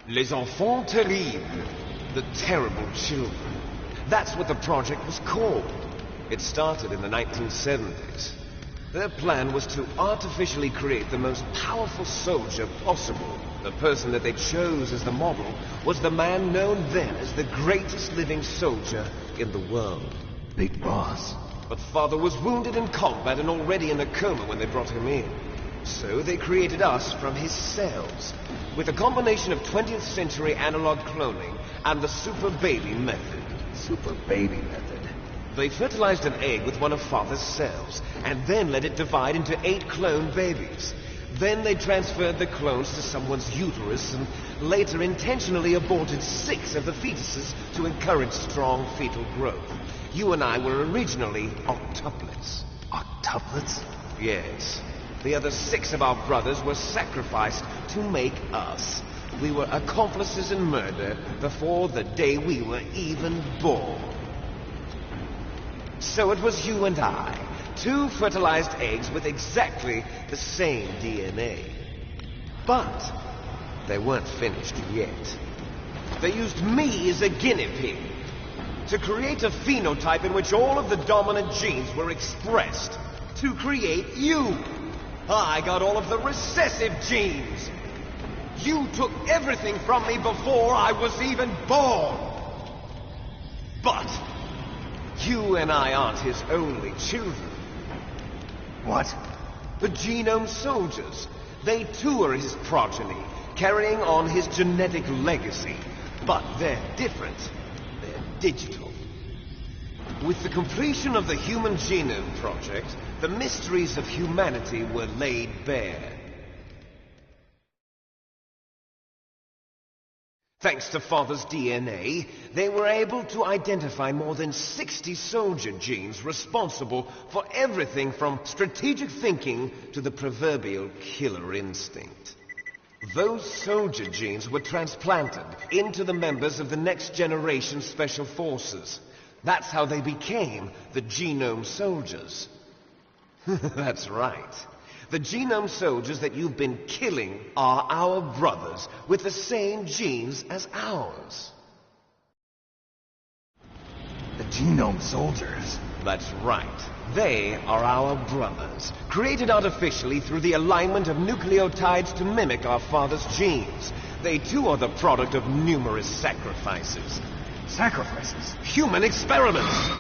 Les enfants terribles. The terrible children. That's what the project was called. It started in the 1970s. Their plan was to artificially create the most powerful soldier possible. The person that they chose as the model was the man known then as the greatest living soldier in the world. Big Boss. But Father was wounded in combat and already in a coma when they brought him in. So they created us from his cells, with a combination of 20th century analog cloning and the super baby method. Super baby method. They fertilized an egg with one of Father's cells, and then let it divide into 8 clone babies. Then they transferred the clones to someone's uterus, and later intentionally aborted 6 of the fetuses to encourage strong fetal growth. You and I were originally octuplets. Octuplets? Yes. The other 6 of our brothers were sacrificed to make us. We were accomplices in murder before the day we were even born. So it was you and I, 2 fertilized eggs with exactly the same DNA. But they weren't finished yet. They used me as a guinea pig to create a phenotype in which all of the dominant genes were expressed. To create you. I got all of the recessive genes. You took everything from me before I was even born. But you and I aren't his only children. What? The genome soldiers. They too are his progeny, carrying on his genetic legacy. But they're different. They're digital. With the completion of the Human Genome Project, the mysteries of humanity were laid bare. Thanks to Father's DNA, they were able to identify more than 60 soldier genes responsible for everything from strategic thinking to the proverbial killer instinct. Those soldier genes were transplanted into the members of the next generation special forces. That's how they became the genome soldiers. That's right. The genome soldiers that you've been killing are our brothers, with the same genes as ours. The genome soldiers? That's right. They are our brothers, created artificially through the alignment of nucleotides to mimic our father's genes. They too are the product of numerous sacrifices. Sacrifices? Human experiments!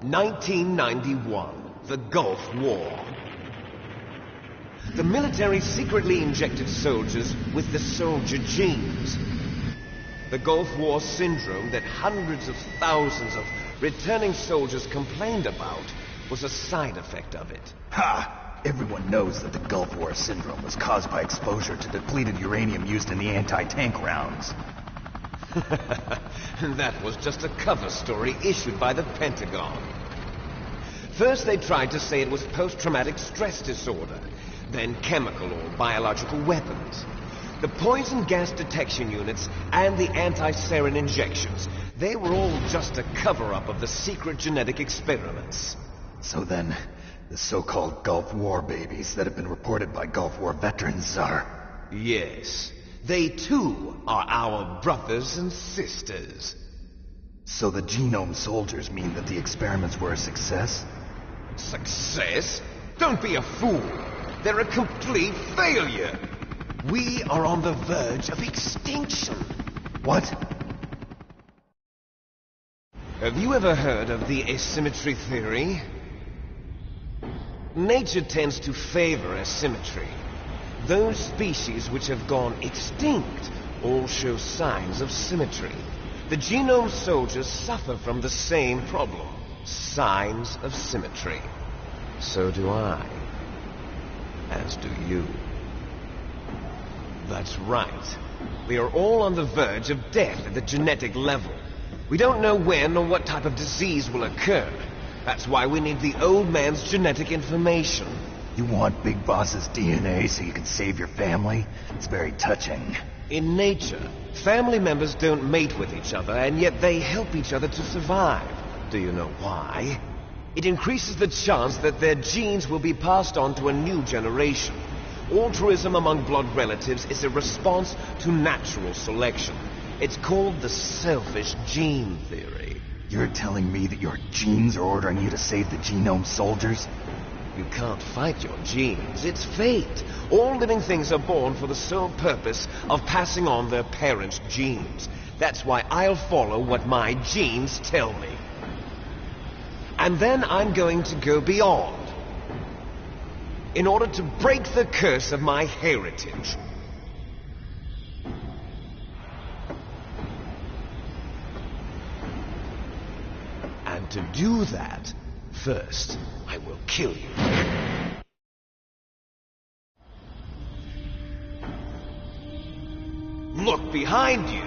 1991, the Gulf War. The military secretly injected soldiers with the soldier genes. The Gulf War syndrome that hundreds of thousands of returning soldiers complained about was a side effect of it. Ha! Everyone knows that the Gulf War syndrome was caused by exposure to depleted uranium used in the anti-tank rounds. That was just a cover story issued by the Pentagon. First they tried to say it was post-traumatic stress disorder, then chemical or biological weapons. The poison gas detection units and the anti-sarin injections, they were all just a cover-up of the secret genetic experiments. So then, the so-called Gulf War babies that have been reported by Gulf War veterans are... Yes. They too are our brothers and sisters. So the genome soldiers mean that the experiments were a success? Success? Don't be a fool. They're a complete failure. We are on the verge of extinction. What? Have you ever heard of the asymmetry theory? Nature tends to favor asymmetry. Those species which have gone extinct all show signs of symmetry. The genome soldiers suffer from the same problem. Signs of symmetry. So do I. As do you. That's right. We are all on the verge of death at the genetic level. We don't know when or what type of disease will occur. That's why we need the old man's genetic information. You want Big Boss's DNA so you can save your family? It's very touching. In nature, family members don't mate with each other, and yet they help each other to survive. Do you know why? It increases the chance that their genes will be passed on to a new generation. Altruism among blood relatives is a response to natural selection. It's called the selfish gene theory. You're telling me that your genes are ordering you to save the genome soldiers? You can't fight your genes. It's fate. All living things are born for the sole purpose of passing on their parents' genes. That's why I'll follow what my genes tell me. And then I'm going to go beyond, in order to break the curse of my heritage. And to do that, first, I will kill you. Look behind you.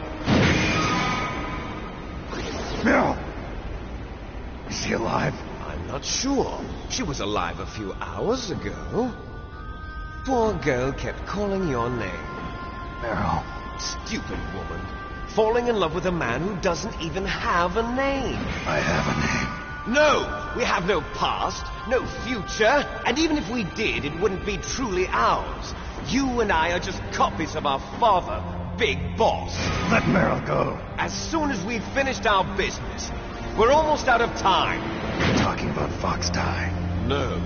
No! Is she alive? I'm not sure. She was alive a few hours ago. Poor girl kept calling your name. Meryl. Stupid woman. Falling in love with a man who doesn't even have a name. I have a name. No! We have no past, no future, and even if we did, it wouldn't be truly ours. You and I are just copies of our father, Big Boss. Let Meryl go. As soon as we've finished our business, we're almost out of time. You're talking about Fox Die. No.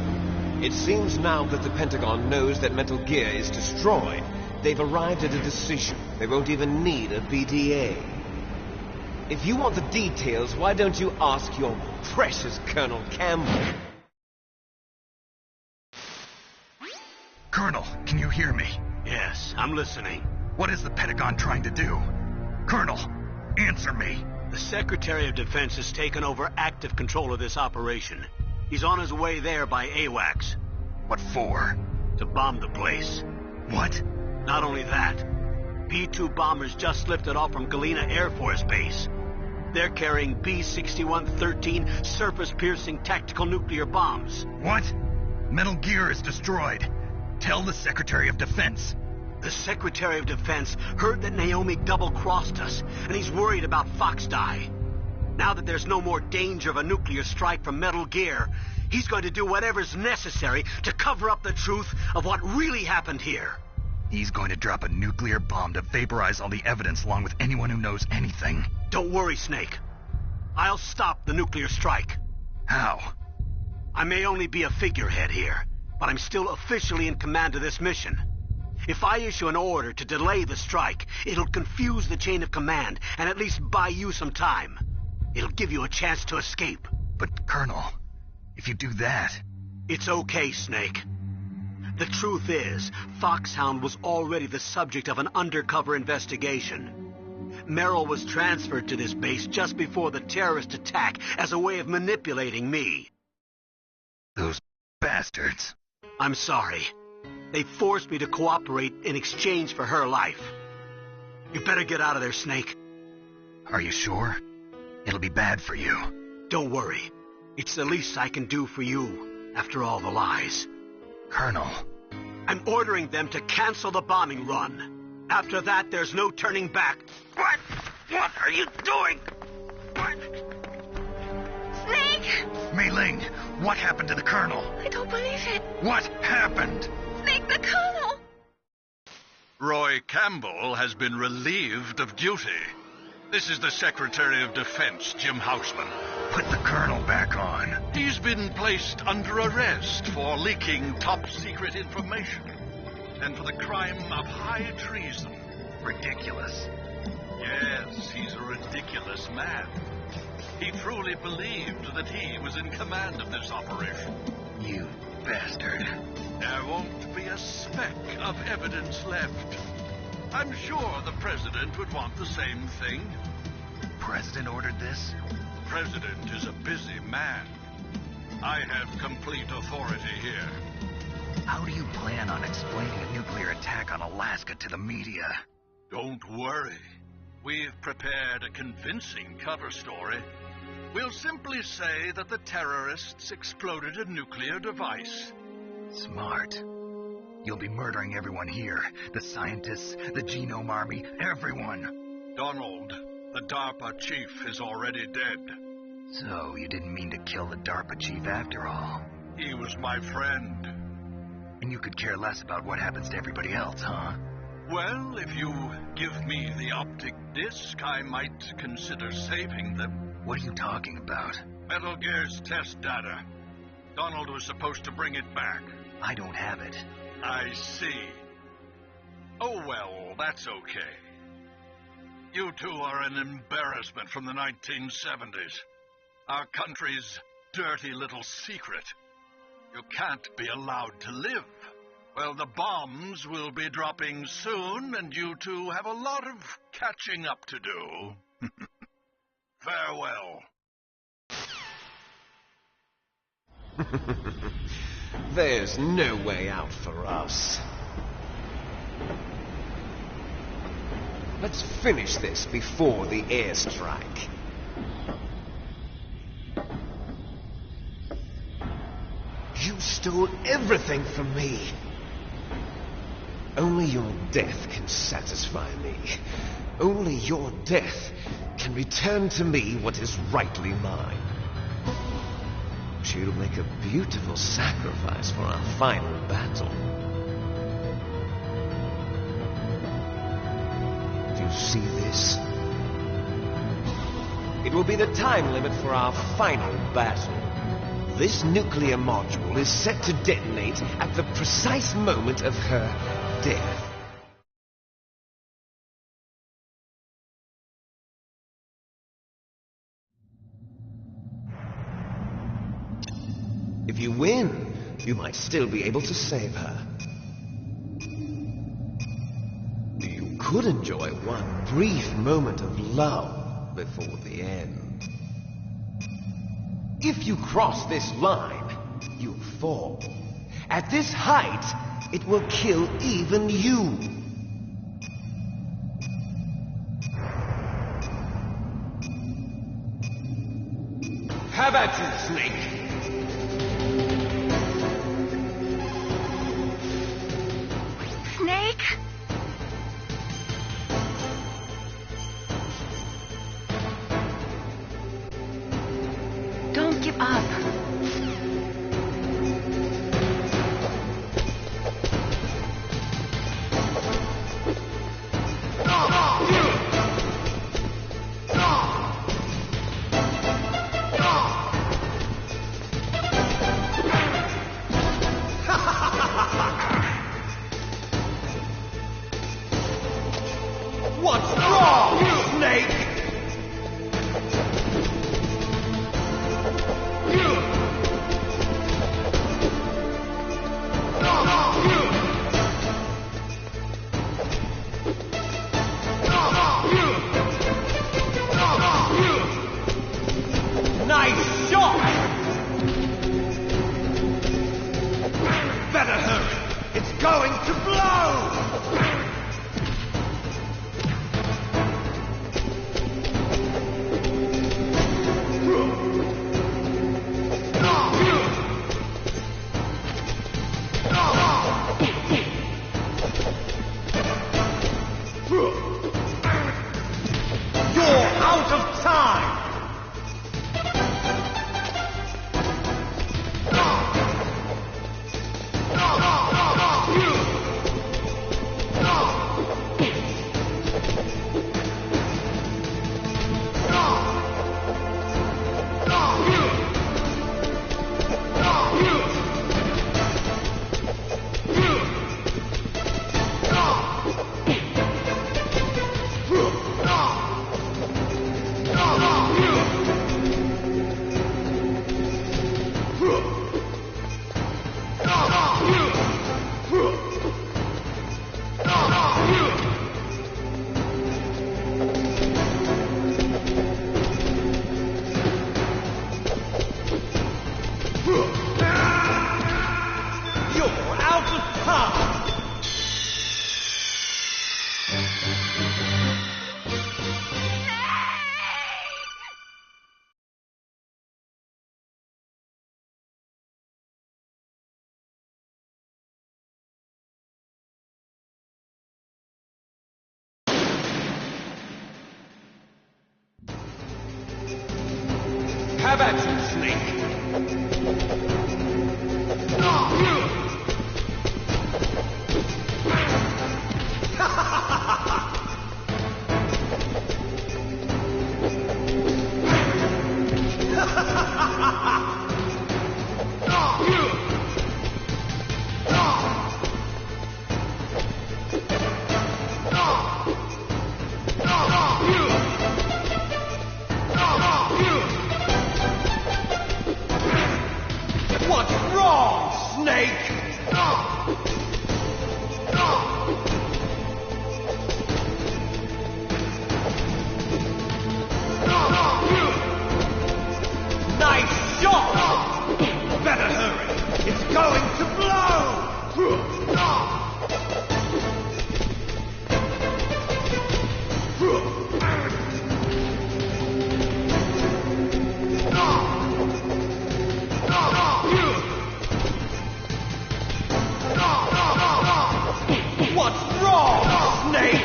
It seems now that the Pentagon knows that Metal Gear is destroyed. They've arrived at a decision. They won't even need a BDA. If you want the details, why don't you ask your precious Colonel Campbell? Colonel, can you hear me? Yes, I'm listening. What is the Pentagon trying to do? Colonel, answer me. The Secretary of Defense has taken over active control of this operation. He's on his way there by AWACS. What for? To bomb the place. What? Not only that, B-2 bombers just lifted off from Galena Air Force Base. They're carrying B-6113 surface-piercing tactical nuclear bombs. What? Metal Gear is destroyed. Tell the Secretary of Defense. The Secretary of Defense heard that Naomi double-crossed us, and he's worried about Fox Die. Now that there's no more danger of a nuclear strike from Metal Gear, he's going to do whatever's necessary to cover up the truth of what really happened here. He's going to drop a nuclear bomb to vaporize all the evidence along with anyone who knows anything. Don't worry, Snake. I'll stop the nuclear strike. How? I may only be a figurehead here, but I'm still officially in command of this mission. If I issue an order to delay the strike, it'll confuse the chain of command and at least buy you some time. It'll give you a chance to escape. But, Colonel, if you do that... It's okay, Snake. The truth is, Foxhound was already the subject of an undercover investigation. Merrill was transferred to this base just before the terrorist attack as a way of manipulating me. Those bastards. I'm sorry. They forced me to cooperate in exchange for her life. You better get out of there, Snake. Are you sure? It'll be bad for you. Don't worry. It's the least I can do for you, after all the lies. Colonel. I'm ordering them to cancel the bombing run. After that, there's no turning back. What? What are you doing? What? Snake! Mei Ling, what happened to the Colonel? I don't believe it. What happened? Snake, the Colonel! Roy Campbell has been relieved of duty. This is the Secretary of Defense, Jim Houseman. Put the Colonel back on. He's been placed under arrest for leaking top-secret information and for the crime of high treason. Ridiculous. Yes, he's a ridiculous man. He truly believed that he was in command of this operation. You bastard. There won't be a speck of evidence left. I'm sure the President would want the same thing. The President ordered this? The President is a busy man. I have complete authority here. How do you plan on explaining a nuclear attack on Alaska to the media? Don't worry. We've prepared a convincing cover story. We'll simply say that the terrorists exploded a nuclear device. Smart. You'll be murdering everyone here. The scientists, the Genome Army, everyone. Donald, the DARPA chief, is already dead. So, you didn't mean to kill the DARPA chief after all. He was my friend. And you could care less about what happens to everybody else, huh? Well, if you give me the optic disc, I might consider saving them. What are you talking about? Metal Gear's test data. Donald was supposed to bring it back. I don't have it. I see. Oh, well, that's okay. You two are an embarrassment from the 1970s. Our country's dirty little secret. You can't be allowed to live. Well, the bombs will be dropping soon, and you two have a lot of catching up to do. Farewell. There's no way out for us. Let's finish this before the airstrike. You stole everything from me. Only your death can satisfy me. Only your death can return to me what is rightly mine. She'll make a beautiful sacrifice for our final battle. Do you see this? It will be the time limit for our final battle. This nuclear module is set to detonate at the precise moment of her death. If you win, you might still be able to save her. You could enjoy one brief moment of love before the end. If you cross this line, you'll fall. At this height, it will kill even you. How about you, Snake? Snake? up. What's wrong, Snake? Nice shot! Better hurry. It's going to blow! You're out of time! You're out of time! Have at you, Snake! What's wrong, Snake? Nice shot! Better hurry. It's going to blow! What's wrong, Snake?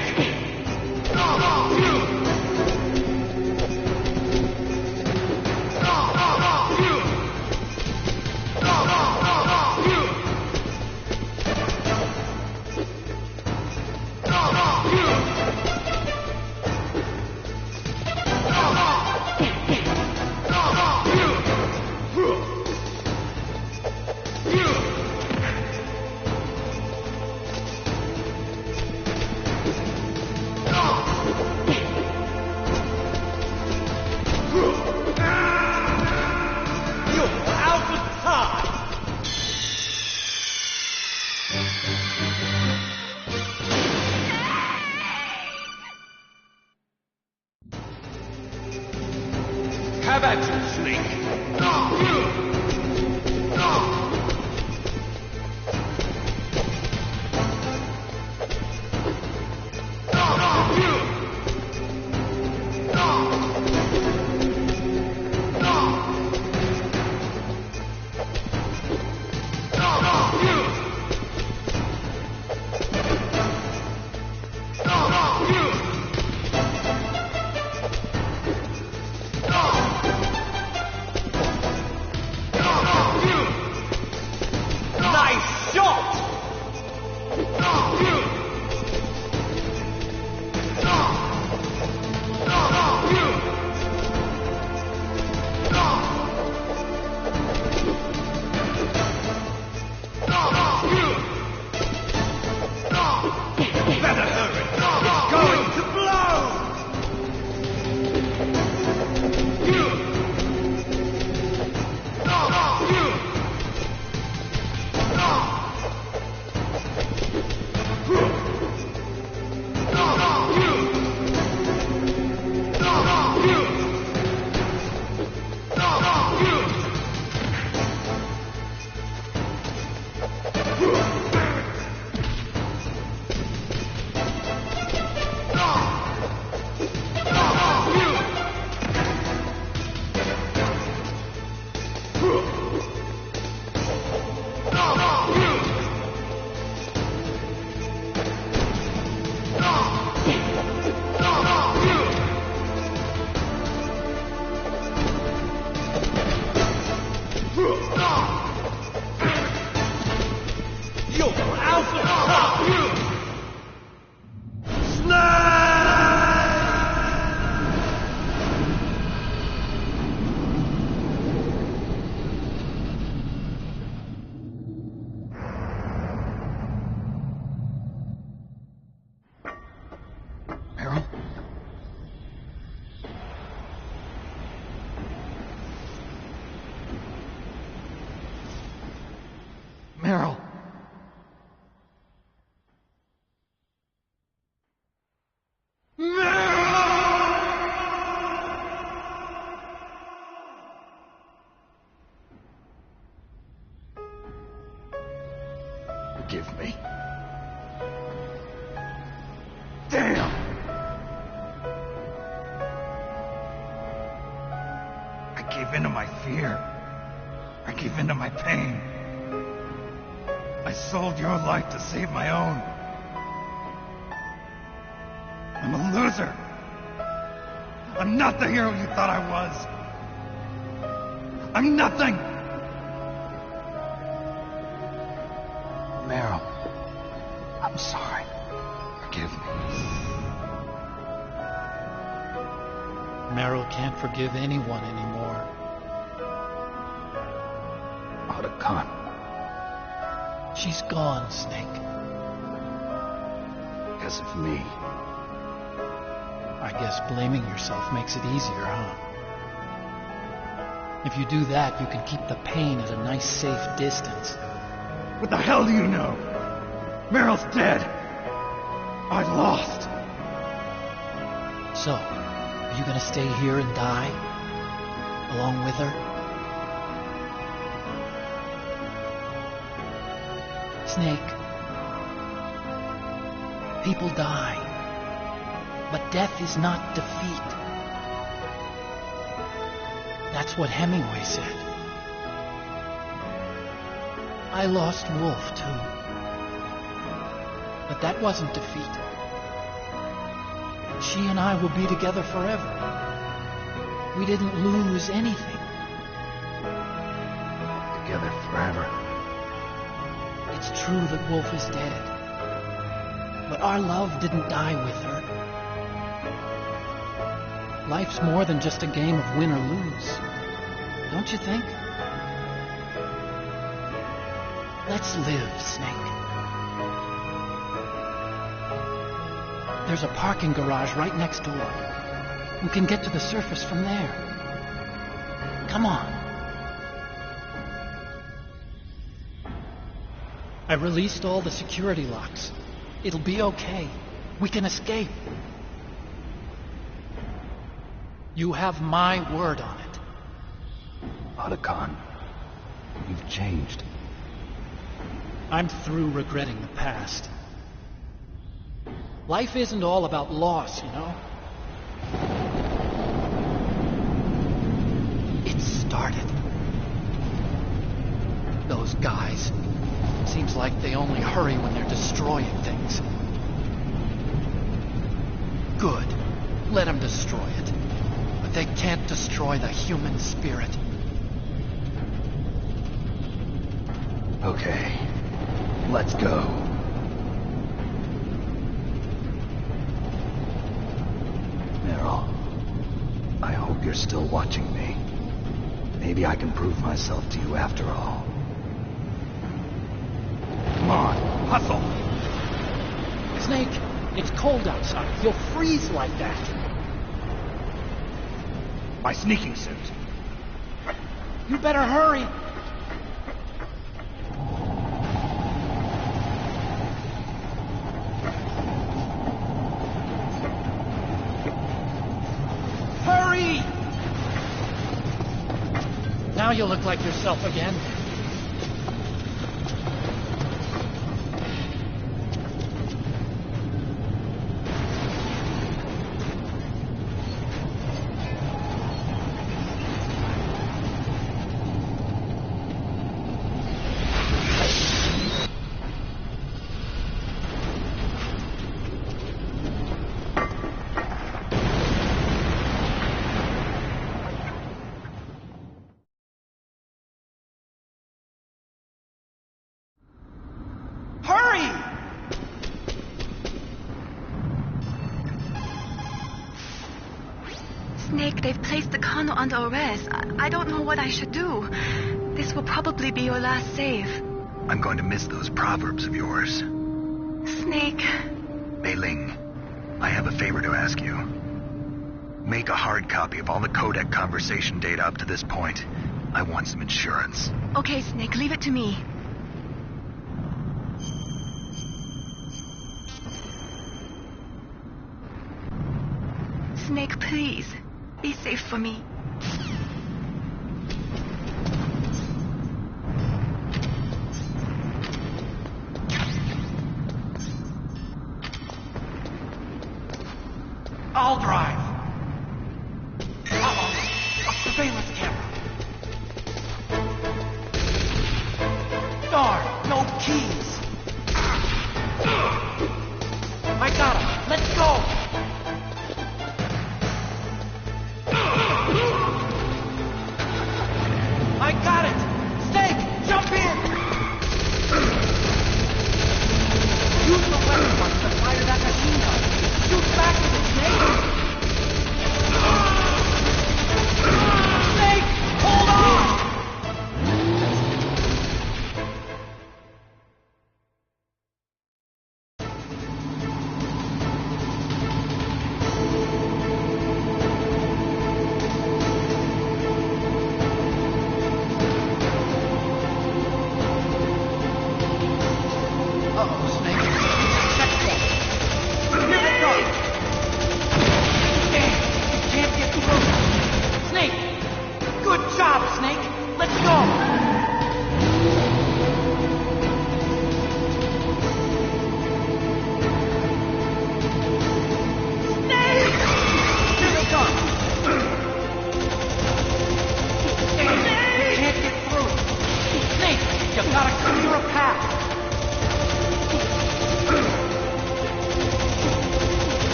Have at you, Snake. Meryl. Forgive me. Damn! I gave in to my fear. I gave in to my pain. I sold your life to save my own. I'm a loser. I'm not the hero you thought I was. I'm nothing. Meryl, I'm sorry. Forgive me. Meryl can't forgive anyone anymore. Otacon. She's gone, Snake. Because of me. I guess blaming yourself makes it easier, huh? If you do that, you can keep the pain at a nice, safe distance. What the hell do you know? Meryl's dead. I lost. So, are you gonna stay here and die? Along with her? Snake. People die. But death is not defeat. That's what Hemingway said. I lost Wolf, too. But that wasn't defeat. She and I will be together forever. We didn't lose anything. Together forever. It's true that Wolf is dead. But our love didn't die with her. Life's more than just a game of win or lose. Don't you think? Let's live, Snake. There's a parking garage right next door. We can get to the surface from there. Come on. I released all the security locks. It'll be okay. We can escape. You have my word on it. Otacon, you've changed. I'm through regretting the past. Life isn't all about loss, you know? It started. Those guys. Seems like they only hurry when they're destroying things. Good. Let them destroy it. But they can't destroy the human spirit. Okay. Let's go. Meryl, I hope you're still watching me. Maybe I can prove myself to you after all. Come on, hustle! Snake, it's cold outside. You'll freeze like that. My sneaking suit. You better hurry. Hurry! Now you look like yourself again. Snake, they've placed the colonel under arrest. I don't know what I should do. This will probably be your last save. I'm going to miss those proverbs of yours. Snake. Mei Ling, I have a favor to ask you. Make a hard copy of all the codec conversation data up to this point. I want some insurance. Okay, Snake, leave it to me. Snake, please. Be safe for me. I'll drive. Uh-oh. A surveillance camera. Darn, no keys. I got him. Let's go. I got it. Snake, jump in. Use the weapon box to fire that machine gun. Shoot back with it, Snake. Snake, hold on. Uh-oh, Snake. Checkpoint. Here they come. Damn, you can't get through. Snake! Good job, Snake! Let's go! Snake! Here they come! Damn, you can't get through. Snake, you gotta clear a path.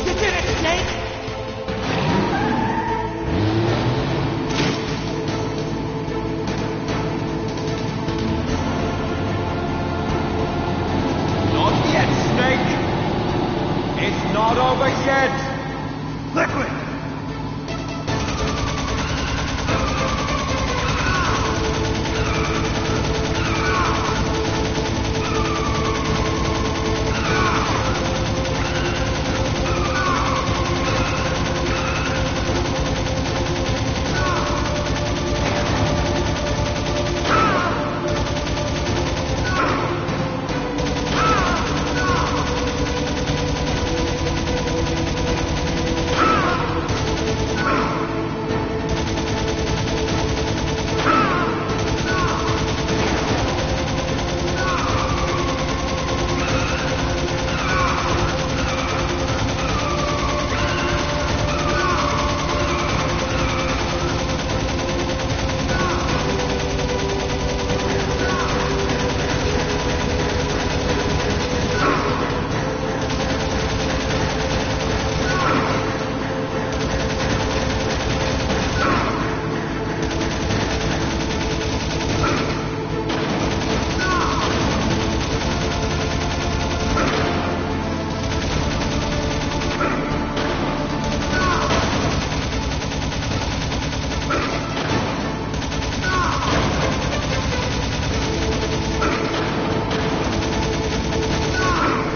You did it, Snake! Not yet, Snake. It's not over yet. Liquid!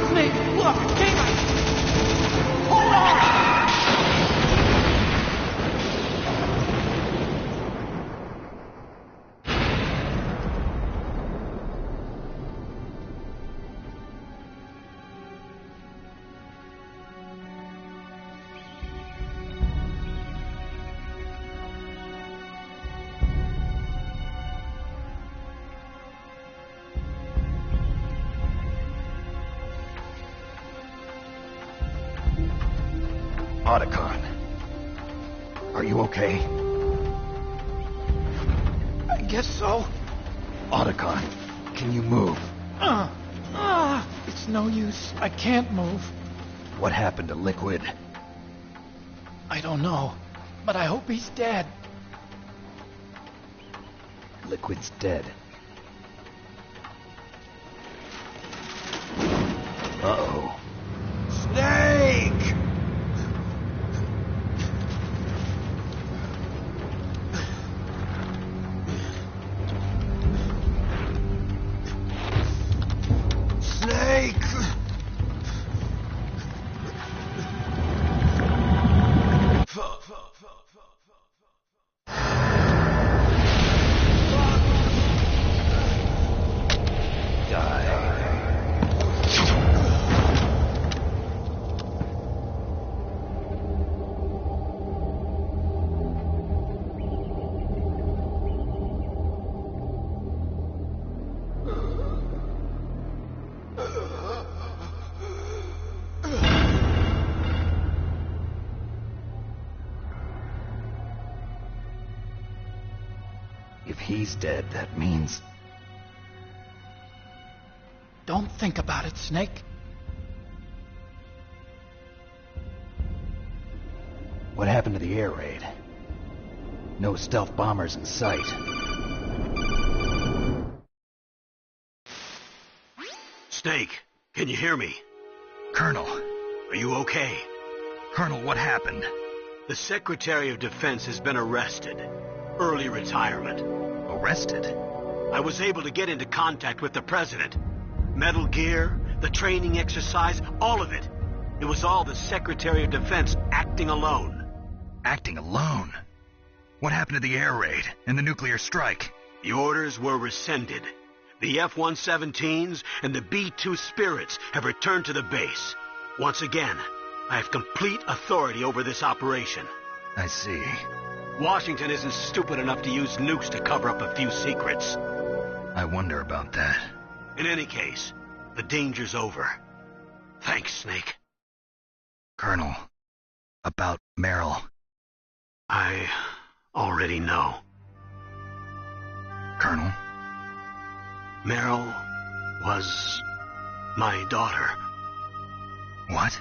Snake, look! Daylight! Hold on! Otacon. Are you okay? I guess so. Otacon, can you move? It's no use. I can't move. What happened to Liquid? I don't know, but I hope he's dead. Liquid's dead. Uh-oh. Snake! Snake! he's dead, that means... Don't think about it, Snake. What happened to the air raid? No stealth bombers in sight. Snake, can you hear me? Colonel. Are you okay? Colonel, what happened? The Secretary of Defense has been arrested. Early retirement. Arrested? I was able to get into contact with the President. Metal Gear, the training exercise, all of it. It was all the Secretary of Defense acting alone. Acting alone? What happened to the air raid and the nuclear strike? The orders were rescinded. The F-117s and the B-2 Spirits have returned to the base. Once again, I have complete authority over this operation. I see. Washington isn't stupid enough to use nukes to cover up a few secrets. I wonder about that. In any case, the danger's over. Thanks, Snake. Colonel, about Meryl. I already know. Colonel? Meryl was my daughter. What?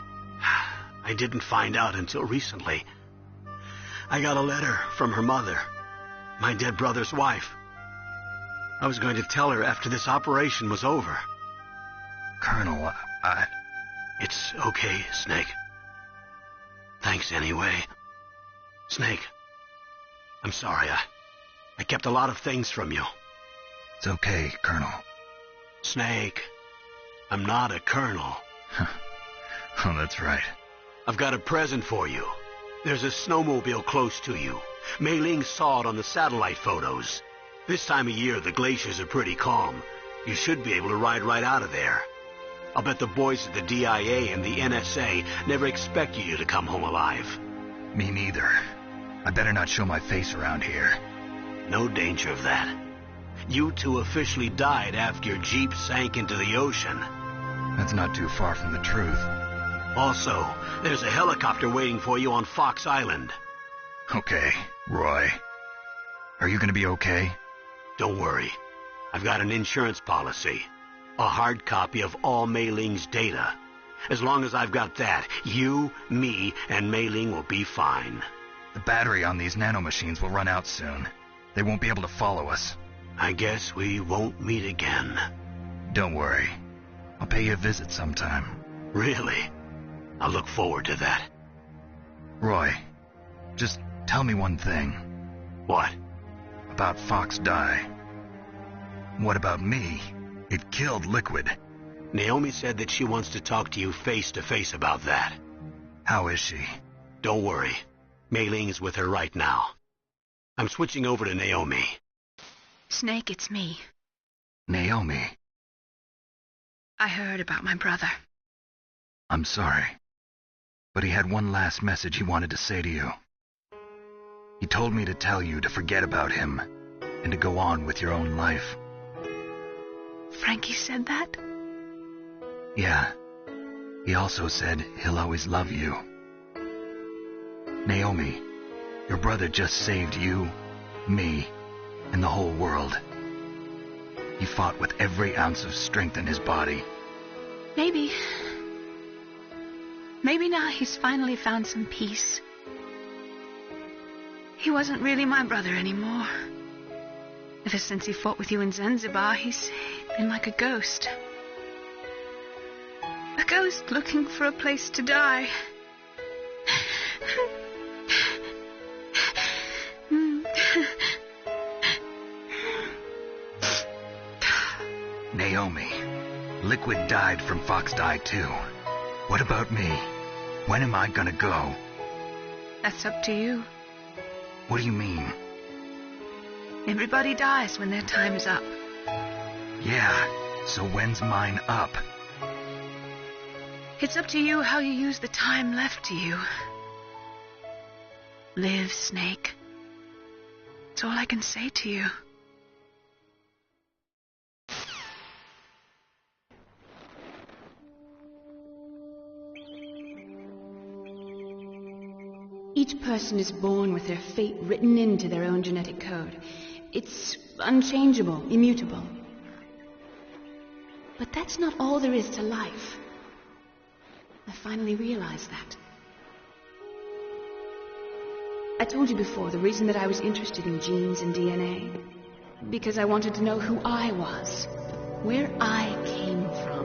I didn't find out until recently. I got a letter from her mother, my dead brother's wife. I was going to tell her after this operation was over. Colonel, It's okay, Snake. Thanks anyway. Snake, I'm sorry. I kept a lot of things from you. It's okay, Colonel. Snake, I'm not a colonel. Oh, that's right. I've got a present for you. There's a snowmobile close to you. Mei Ling saw it on the satellite photos. This time of year, the glaciers are pretty calm. You should be able to ride right out of there. I'll bet the boys at the DIA and the NSA never expected you to come home alive. Me neither. I better not show my face around here. No danger of that. You two officially died after your Jeep sank into the ocean. That's not too far from the truth. Also, there's a helicopter waiting for you on Fox Island. Okay, Roy. Are you gonna be okay? Don't worry. I've got an insurance policy. A hard copy of all Mei Ling's data. As long as I've got that, you, me, and Mei Ling will be fine. The battery on these nanomachines will run out soon. They won't be able to follow us. I guess we won't meet again. Don't worry. I'll pay you a visit sometime. Really? I'll look forward to that. Roy, just tell me one thing. What? About Fox Die. What about me? It killed Liquid. Naomi said that she wants to talk to you face to face about that. How is she? Don't worry. Mei Ling's with her right now. I'm switching over to Naomi. Snake, it's me. Naomi. I heard about my brother. I'm sorry. But he had one last message he wanted to say to you. He told me to tell you to forget about him and to go on with your own life. Frankie said that? Yeah. He also said he'll always love you. Naomi, your brother just saved you, me, and the whole world. He fought with every ounce of strength in his body. Maybe now he's finally found some peace. He wasn't really my brother anymore. Ever since he fought with you in Zanzibar, he's been like a ghost. A ghost looking for a place to die. Naomi, Liquid died from Fox Die too. What about me? When am I gonna go? That's up to you. What do you mean? Everybody dies when their time's up. Yeah, so when's mine up? It's up to you how you use the time left to you. Live, Snake. That's all I can say to you. Each person is born with their fate written into their own genetic code. It's unchangeable, immutable. But that's not all there is to life. I finally realized that. I told you before, the reason that I was interested in genes and DNA, because I wanted to know who I was, where I came from.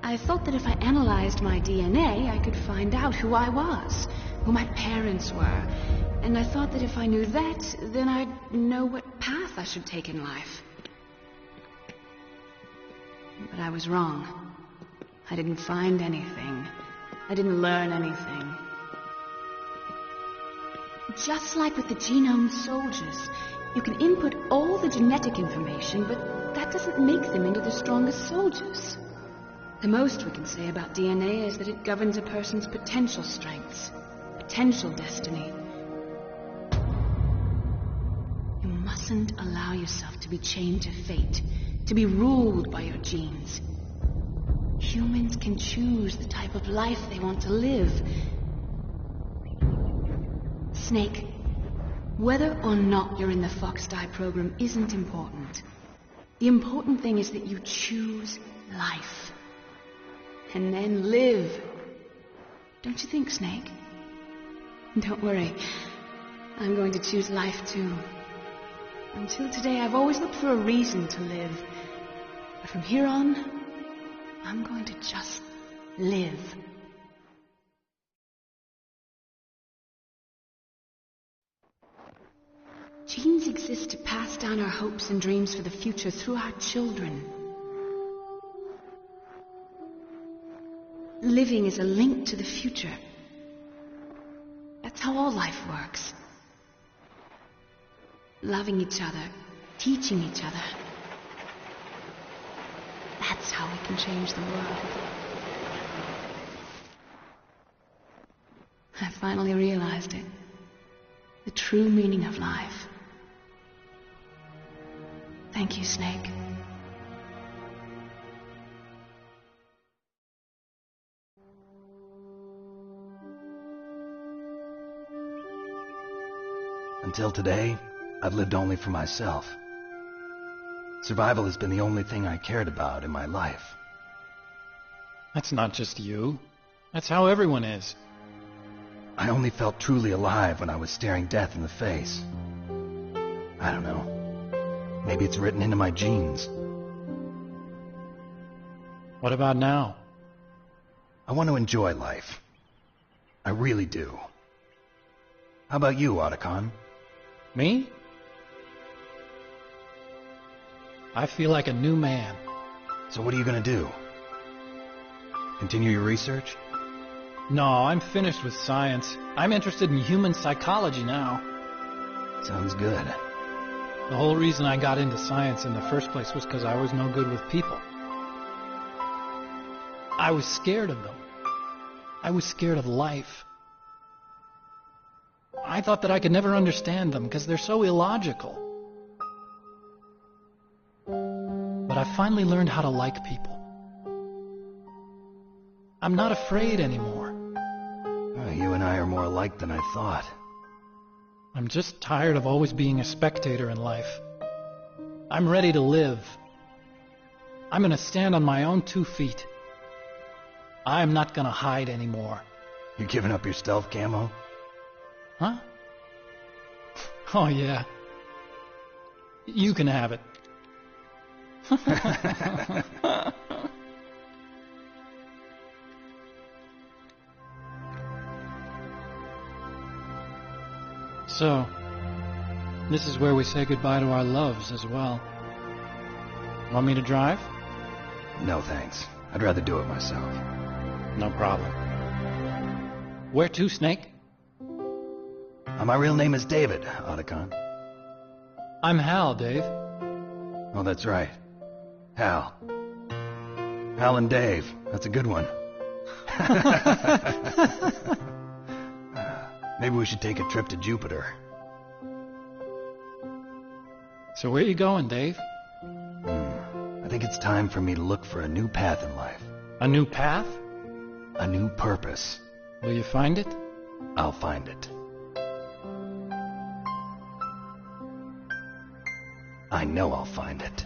I thought that if I analyzed my DNA, I could find out who I was, who my parents were, and I thought that if I knew that, then I'd know what path I should take in life. But I was wrong. I didn't find anything. I didn't learn anything. Just like with the genome soldiers, you can input all the genetic information, but that doesn't make them into the strongest soldiers. The most we can say about DNA is that it governs a person's potential strengths, potential destiny. You mustn't allow yourself to be chained to fate, to be ruled by your genes. Humans can choose the type of life they want to live. Snake, whether or not you're in the Fox-Die program isn't important. The important thing is that you choose life. And then live. Don't you think, Snake? Don't worry. I'm going to choose life too. Until today, I've always looked for a reason to live. But from here on, I'm going to just live. Genes exist to pass down our hopes and dreams for the future through our children. Living is a link to the future. That's how all life works. Loving each other, teaching each other. That's how we can change the world. I finally realized it. The true meaning of life. Thank you, Snake. Until today, I've lived only for myself. Survival has been the only thing I cared about in my life. That's not just you. That's how everyone is. I only felt truly alive when I was staring death in the face. I don't know. Maybe it's written into my genes. What about now? I want to enjoy life. I really do. How about you, Otacon? Me? I feel like a new man. So what are you going to do? Continue your research? No, I'm finished with science. I'm interested in human psychology now. Sounds good. The whole reason I got into science in the first place was because I was no good with people. I was scared of them. I was scared of life. I thought that I could never understand them because they're so illogical. But I finally learned how to like people. I'm not afraid anymore. You and I are more alike than I thought. I'm just tired of always being a spectator in life. I'm ready to live. I'm going to stand on my own 2 feet. I'm not going to hide anymore. You giving up your stealth camo? Huh? Oh, yeah. You can have it. So, this is where we say goodbye to our loves as well. Want me to drive? No, thanks. I'd rather do it myself. No problem. Where to, Snake? My real name is David, Otacon. I'm Hal, Dave. Oh, that's right. Hal. Hal and Dave. That's a good one. Maybe we should take a trip to Jupiter. So where you going, Dave? I think it's time for me to look for a new path in life. A new path? A new purpose. Will you find it? I'll find it. I know I'll find it.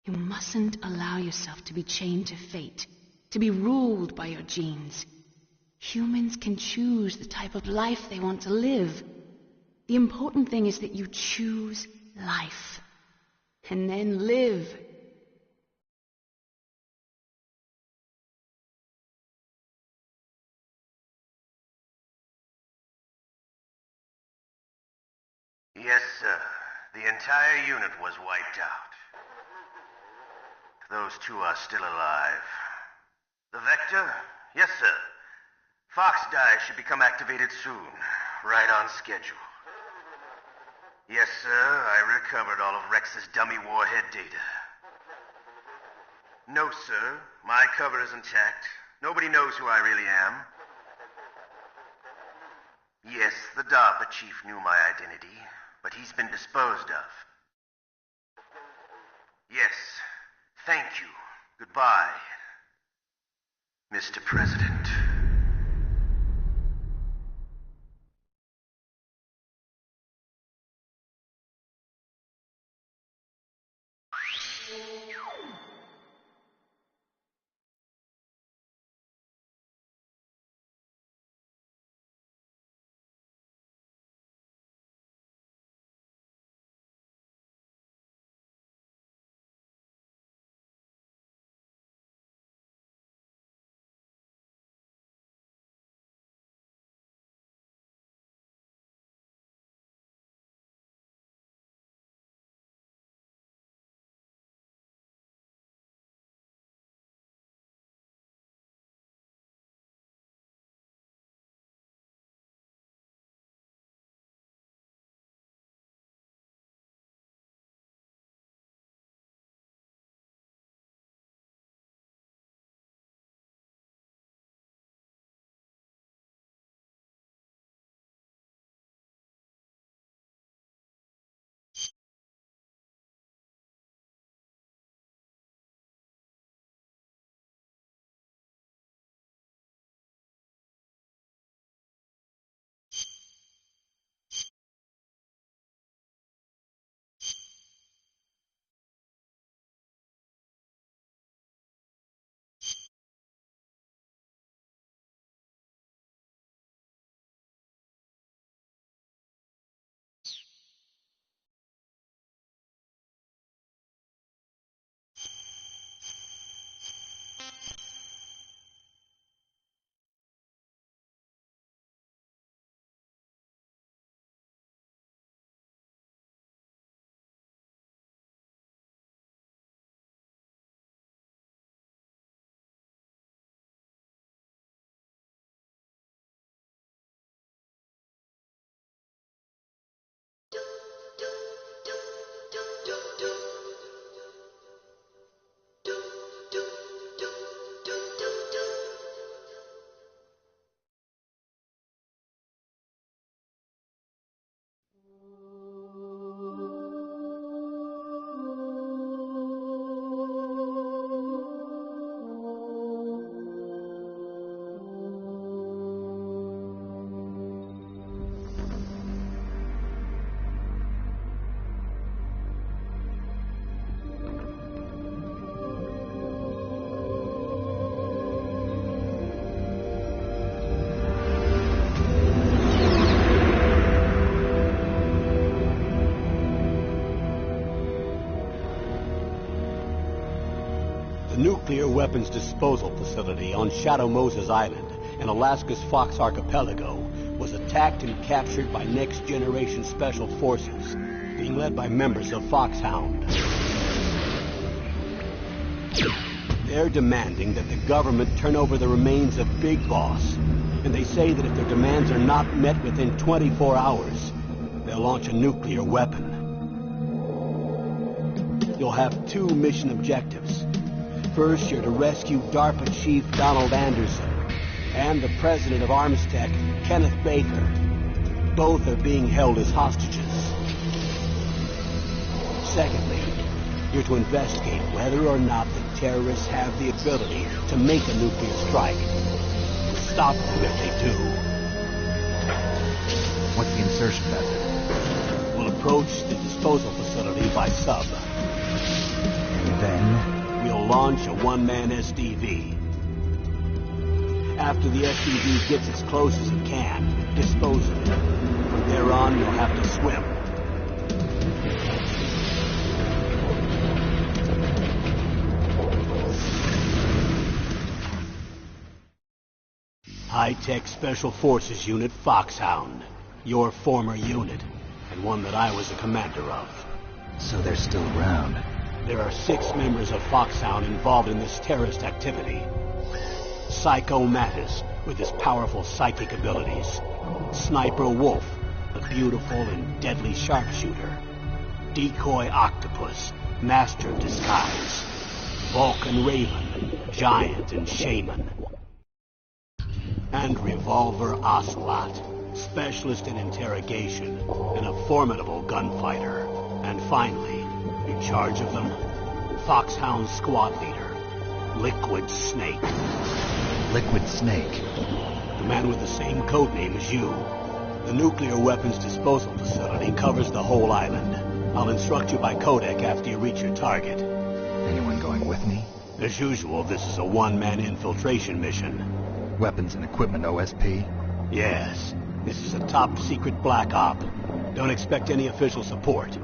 You mustn't allow yourself to be chained to fate, to be ruled by your genes. Humans can choose the type of life they want to live. The important thing is that you choose life. And then live. Yes, sir. The entire unit was wiped out. Those two are still alive. The Vector? Yes, sir. Fox Die should become activated soon. Right on schedule. Yes, sir. I recovered all of Rex's dummy warhead data. No, sir. My cover is intact. Nobody knows who I really am. Yes, the DARPA chief knew my identity, but he's been disposed of. Yes. Thank you. Goodbye, Mr. President. Nuclear weapons disposal facility on Shadow Moses Island in Alaska's Fox Archipelago was attacked and captured by next-generation special forces, being led by members of Foxhound. They're demanding that the government turn over the remains of Big Boss, and they say that if their demands are not met within 24 hours, they'll launch a nuclear weapon. You'll have two mission objectives. First, you're to rescue DARPA Chief Donald Anderson and the President of Armstech, Kenneth Baker. Both are being held as hostages. Secondly, you're to investigate whether or not the terrorists have the ability to make a nuclear strike. Stop them if they do. What's the insertion method? We'll approach the disposal facility by sub. Then? We'll launch a one-man SDV. After the SDV gets as close as it can, dispose of it. From there on, you'll have to swim. High-Tech Special Forces Unit Foxhound. Your former unit, and one that I was a commander of. So they're still around. There are 6 members of Foxhound involved in this terrorist activity. Psycho Mattis, with his powerful psychic abilities. Sniper Wolf, the beautiful and deadly sharpshooter. Decoy Octopus, master of disguise. Vulcan Raven, giant and shaman. And Revolver Ocelot, specialist in interrogation and a formidable gunfighter. And finally, in charge of them, Foxhound squad leader, Liquid Snake. Liquid Snake? The man with the same codename as you. The nuclear weapons disposal facility covers the whole island. I'll instruct you by codec after you reach your target. Anyone going with me? As usual, this is a one-man infiltration mission. Weapons and equipment OSP? Yes. This is a top-secret black op. Don't expect any official support.